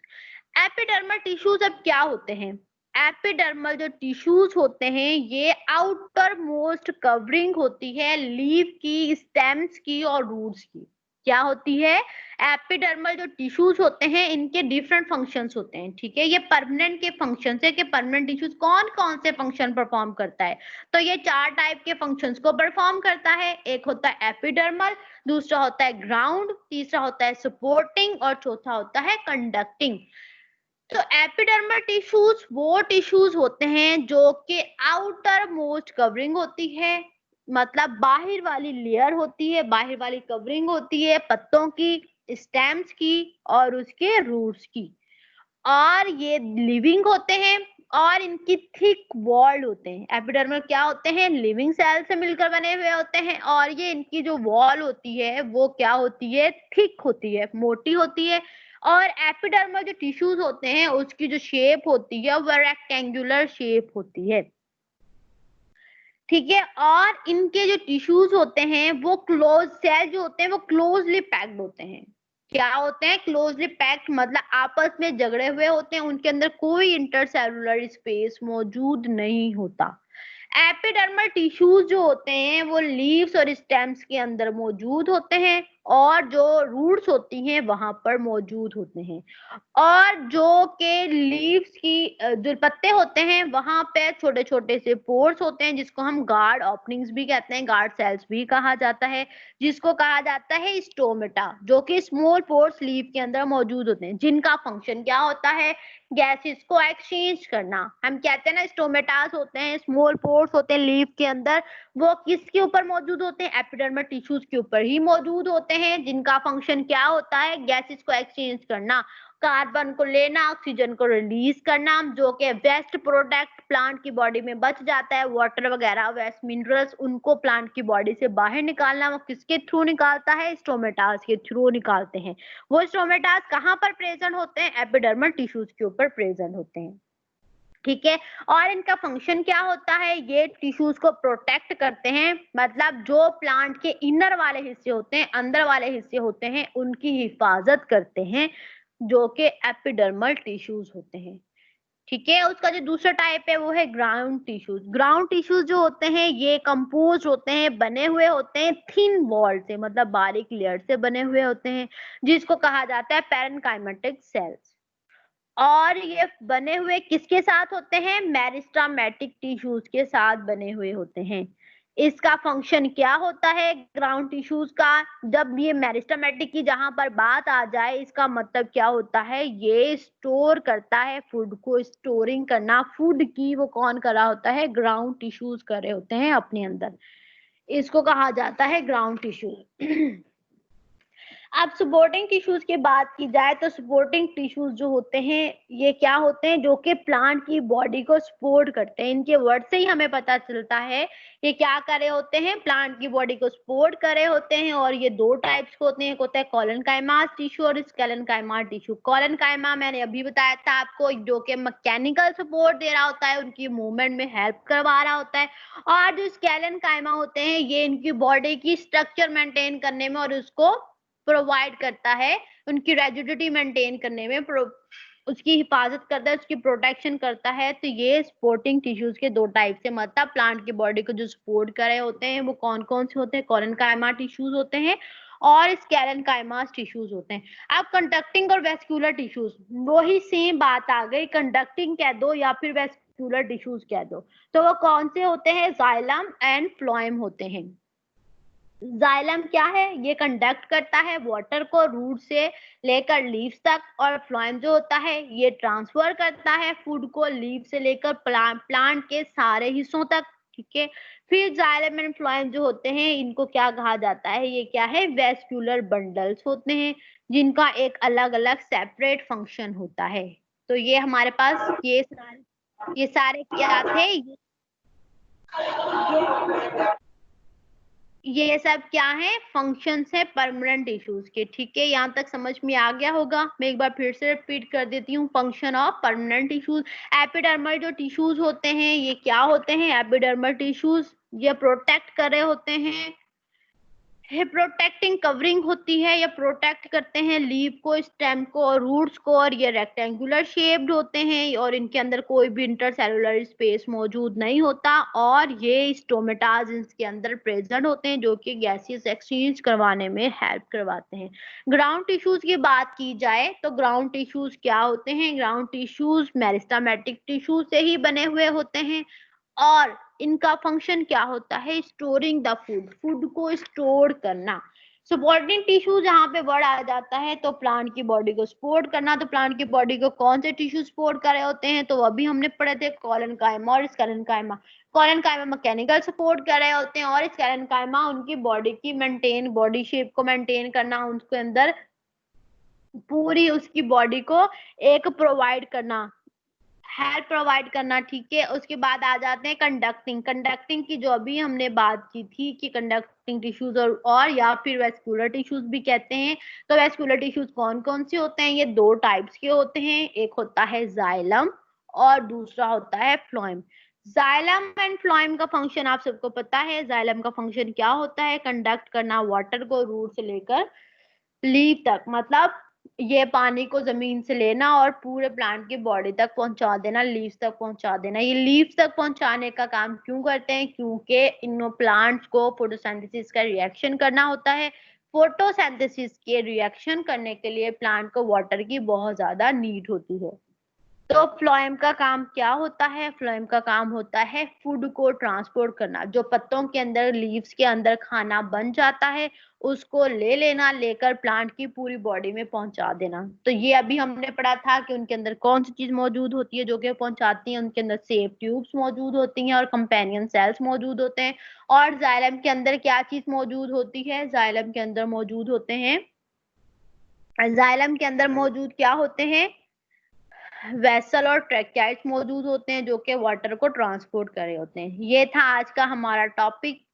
एपिडर्मल टिश्यूज अब क्या होते हैं, एपिडर्मल जो टिश्यूज होते हैं ये आउटर मोस्ट कवरिंग होती है लीफ की, स्टेम्स की और रूट्स की। क्या होती है, एपिडर्मल जो टिश्यूज होते हैं इनके डिफरेंट फंक्शंस होते हैं, ठीक है। ये परमानेंट के फंक्शंस है कि परमानेंट टिश्यूज कौन कौन से फंक्शन परफॉर्म करता है, तो ये 4 टाइप के फंक्शंस को परफॉर्म करता है। एक होता है एपिडर्मल, दूसरा होता है ग्राउंड, तीसरा होता है सपोर्टिंग और चौथा होता है कंडक्टिंग। तो एपिडर्मल टिश्यूज वो टिश्यूज होते हैं जो कि आउटर मोस्ट कवरिंग होती है, मतलब बाहर वाली लेयर होती है, बाहर वाली कवरिंग होती है पत्तों की, स्टेम्स की और उसके रूट्स की। और ये लिविंग होते हैं और इनकी थिक वॉल होते हैं। एपिडर्मल क्या होते हैं, लिविंग सेल से मिलकर बने हुए होते हैं, और ये इनकी जो वॉल होती है वो क्या होती है, थिक होती है, मोटी होती है। और एपिडर्मल जो टिश्यूज होते हैं उसकी जो शेप होती है वो रेक्टेंगुलर शेप होती है, ठीक है। और इनके जो टिश्यूज होते हैं वो क्लोज, सेल जो होते हैं वो क्लोजली पैक्ड होते हैं। क्या होते हैं, क्लोजली पैक्ड मतलब आपस में जगड़े हुए होते हैं, उनके अंदर कोई इंटरसेलुलर स्पेस मौजूद नहीं होता। एपिडर्मल टिश्यूज जो होते हैं वो लीव्स और स्टेम्स के अंदर मौजूद होते हैं, और जो रूट्स होती हैं वहां पर मौजूद होते हैं। और जो के लीव्स की जो पत्ते होते हैं वहां पे छोटे छोटे से पोर्स होते हैं जिसको हम गार्ड ओपनिंग्स भी कहते हैं, गार्ड सेल्स भी कहा जाता है, जिसको कहा जाता है स्टोमेटा, जो कि स्मॉल पोर्स लीफ के अंदर मौजूद होते हैं, जिनका फंक्शन क्या होता है, गैसेस को एक्सचेंज करना। हम कहते हैं ना स्टोमेटास होते हैं, स्मॉल पोर्स होते हैं लीफ के अंदर, वो किसके ऊपर मौजूद होते हैं, एपिडर्मल टिश्यूज के ऊपर ही मौजूद होते हैं, जिनका फंक्शन क्या होता है, गैसेस को एक्सचेंज करना। कार्बन को लेना, ऑक्सीजन को रिलीज करना, जो कि वेस्ट प्रोडक्ट प्लांट की बॉडी में बच जाता है, वाटर वगैरह वेस्ट मिनरल्स, उनको प्लांट की बॉडी से बाहर निकालना। वो किसके थ्रू निकालता है? स्टोमेटास के थ्रू निकालते हैं। वो स्टोमेटास कहाँ पर प्रेजेंट होते हैं? एपिडर्मल टिश्यूज के ऊपर प्रेजेंट होते हैं, ठीक है। और इनका फंक्शन क्या होता है? ये टिश्यूज को प्रोटेक्ट करते हैं, मतलब जो प्लांट के इनर वाले हिस्से होते हैं, अंदर वाले हिस्से होते हैं, उनकी हिफाजत करते हैं, जो कि एपिडर्मल टिश्यूज होते हैं, ठीक है। उसका जो दूसरा टाइप है वो है ग्राउंड टिश्यूज। ग्राउंड टिश्यूज जो होते हैं ये कंपोज होते हैं, बने हुए होते हैं थिन वॉल से, मतलब बारीक लेयर से बने हुए होते हैं, जिसको कहा जाता है पैरेनकाइमेटिक सेल्स। और ये बने हुए किसके साथ होते हैं? मेरिस्टेमेटिक टिश्यूज के साथ बने हुए होते हैं। इसका फंक्शन क्या होता है ग्राउंड टिश्यूज का? जब ये मेरिस्टेमेटिक की जहां पर बात आ जाए, इसका मतलब क्या होता है? ये स्टोर करता है फूड को। स्टोरिंग करना फूड की वो कौन कर रहा होता है? ग्राउंड टिश्यूज कर रहे होते हैं अपने अंदर। इसको कहा जाता है ग्राउंड टिश्यूज। अब सपोर्टिंग टिश्यूज की बात की जाए तो सपोर्टिंग टिश्यूज जो होते हैं ये क्या होते हैं? जो कि प्लांट की बॉडी को सपोर्ट करते हैं। इनके वर्ड से ही हमें पता चलता है ये क्या कर रहे होते हैं? प्लांट की बॉडी को सपोर्ट कर रहे होते हैं। और ये दो टाइप्स के होते हैं, एक होता है कॉलनकाइमास टिश्यू और स्केलेनकाइमा टिश्यू। कॉलनकाइमा मैंने अभी बताया था आपको, जो कि मैकेनिकल सपोर्ट दे रहा होता है, उनकी मूवमेंट में हेल्प करवा रहा होता है। और जो स्केलेनकाइमा होते हैं ये इनकी बॉडी की स्ट्रक्चर मेंटेन करने में और उसको प्रोवाइड करता है, उनकी रेजिडिटी मेंटेन करने में उसकी हिफाजत करता है, उसकी प्रोटेक्शन करता है। तो ये सपोर्टिंग टिश्यूज के दो टाइप से, मतलब प्लांट की बॉडी को जो सपोर्ट कर रहे होते हैं वो कौन कौन से होते हैं? कॉलनकाइमा टिश्यूज होते हैं और स्केलेनकाइमास टिश्यूज होते हैं। अब कंडक्टिंग और वेस्कुलर टिश्यूज, वही सेम बात आ गई, कंडक्टिंग कह दो या फिर वेस्कुलर टिश्यूज कह दो। तो वो कौन से होते हैं? जाइलम एंड फ्लोएम होते हैं। जाइलम क्या है? ये कंडक्ट करता है वाटर को रूट से लेकर लीव्स तक। और फ्लोएम जो होता है ये ट्रांसफर करता है फूड को लीव से लेकर प्लांट के सारे हिस्सों तक, ठीक है। फिर जाइलम एंड फ्लोएम जो होते हैं इनको क्या कहा जाता है? ये क्या है? वेस्कुलर बंडल्स होते हैं, जिनका एक अलग अलग सेपरेट फंक्शन होता है। तो ये हमारे पास ये सारे क्या थे? ये सब क्या है? फंक्शंस है परमानेंट टिश्यूज के, ठीक है। यहाँ तक समझ में आ गया होगा। मैं एक बार फिर से रिपीट कर देती हूँ, function of permanent tissues. Epidermal जो टिश्यूज होते हैं ये क्या होते हैं? एपिडर्मल टिश्यूज ये प्रोटेक्ट कर रहे होते हैं, प्रोटेक्टिंग कवरिंग होती है, या प्रोटेक्ट करते हैं लीव को, स्टेम को और रूट्स को। और ये रेक्टेंगुलर शेप्ड होते हैं और इनके अंदर कोई भी इंटरसेलुलर स्पेस मौजूद नहीं होता। और ये स्टोमेटाज इसके अंदर प्रेजेंट होते हैं, जो कि गैसियस एक्सचेंज करवाने में हेल्प करवाते हैं। ग्राउंड टिश्यूज की बात की जाए तो ग्राउंड टिश्यूज क्या होते हैं? ग्राउंड टिश्यूज मेरिस्टेमेटिक टिश्यू से ही बने हुए होते हैं और इनका फंक्शन क्या होता है? स्टोरिंग द फूड, फूड को स्टोर करना। सपोर्टिंग टिश्यू जहाँ पे वर्ड आ जाता है तो प्लांट की बॉडी को सपोर्ट करना। तो प्लांट की बॉडी को कौन से टिश्यू सपोर्ट कर रहे होते हैं? तो अभी हमने पढ़े थे कॉलनकाइमा और स्केलेनकाइमा। कॉलनकाइमा मैकेनिकल सपोर्ट कर रहे होते हैं और स्केलेनकाइमा उनकी बॉडी की मेंटेन, बॉडी शेप को मेंटेन करना, उसके अंदर पूरी उसकी बॉडी को एक प्रोवाइड करना, हेल्प प्रोवाइड करना, ठीक है। उसके बाद आ जाते हैं कंडक्टिंग। कंडक्टिंग की जो अभी हमने बात की थी कि कंडक्टिंग टिश्यूज और या फिर वेस्कुलर टिश्यूज भी कहते हैं। तो वेस्कुलर टिश्यूज कौन कौन से होते हैं? ये दो टाइप्स के होते हैं, एक होता है जाइलम और दूसरा होता है फ्लोएम। जाइलम एंड फ्लोएम का फंक्शन आप सबको पता है। जाइलम का फंक्शन क्या होता है? कंडक्ट करना वाटर को रूट से लेकर लीव तक, मतलब ये पानी को जमीन से लेना और पूरे प्लांट की बॉडी तक पहुंचा देना, लीव्स तक पहुंचा देना। ये लीव्स तक पहुंचाने का काम क्यों करते हैं? क्योंकि इन प्लांट्स को फोटोसिंथेसिस का रिएक्शन करना होता है। फोटोसिंथेसिस के रिएक्शन करने के लिए प्लांट को वाटर की बहुत ज्यादा नीड होती है। तो फ्लोएम का काम क्या होता है? फ्लोएम का काम होता है फूड को ट्रांसपोर्ट करना। जो पत्तों के अंदर, लीव्स के अंदर खाना बन जाता है उसको ले लेना, लेकर प्लांट की पूरी बॉडी में पहुंचा देना। तो ये अभी हमने पढ़ा था कि उनके अंदर कौन सी चीज मौजूद होती है जो कि पहुंचाती है। उनके अंदर सेप ट्यूब्स मौजूद होती हैं और कंपेनियन सेल्स मौजूद होते हैं। और जाइलम के अंदर क्या चीज मौजूद होती है? जाइलम के अंदर मौजूद होते हैं जाइलम के अंदर मौजूद क्या होते हैं? वेसल और ट्रैकियाइड्स मौजूद होते हैं जो कि वाटर को ट्रांसपोर्ट कर रहे होते हैं। ये था आज का हमारा टॉपिक।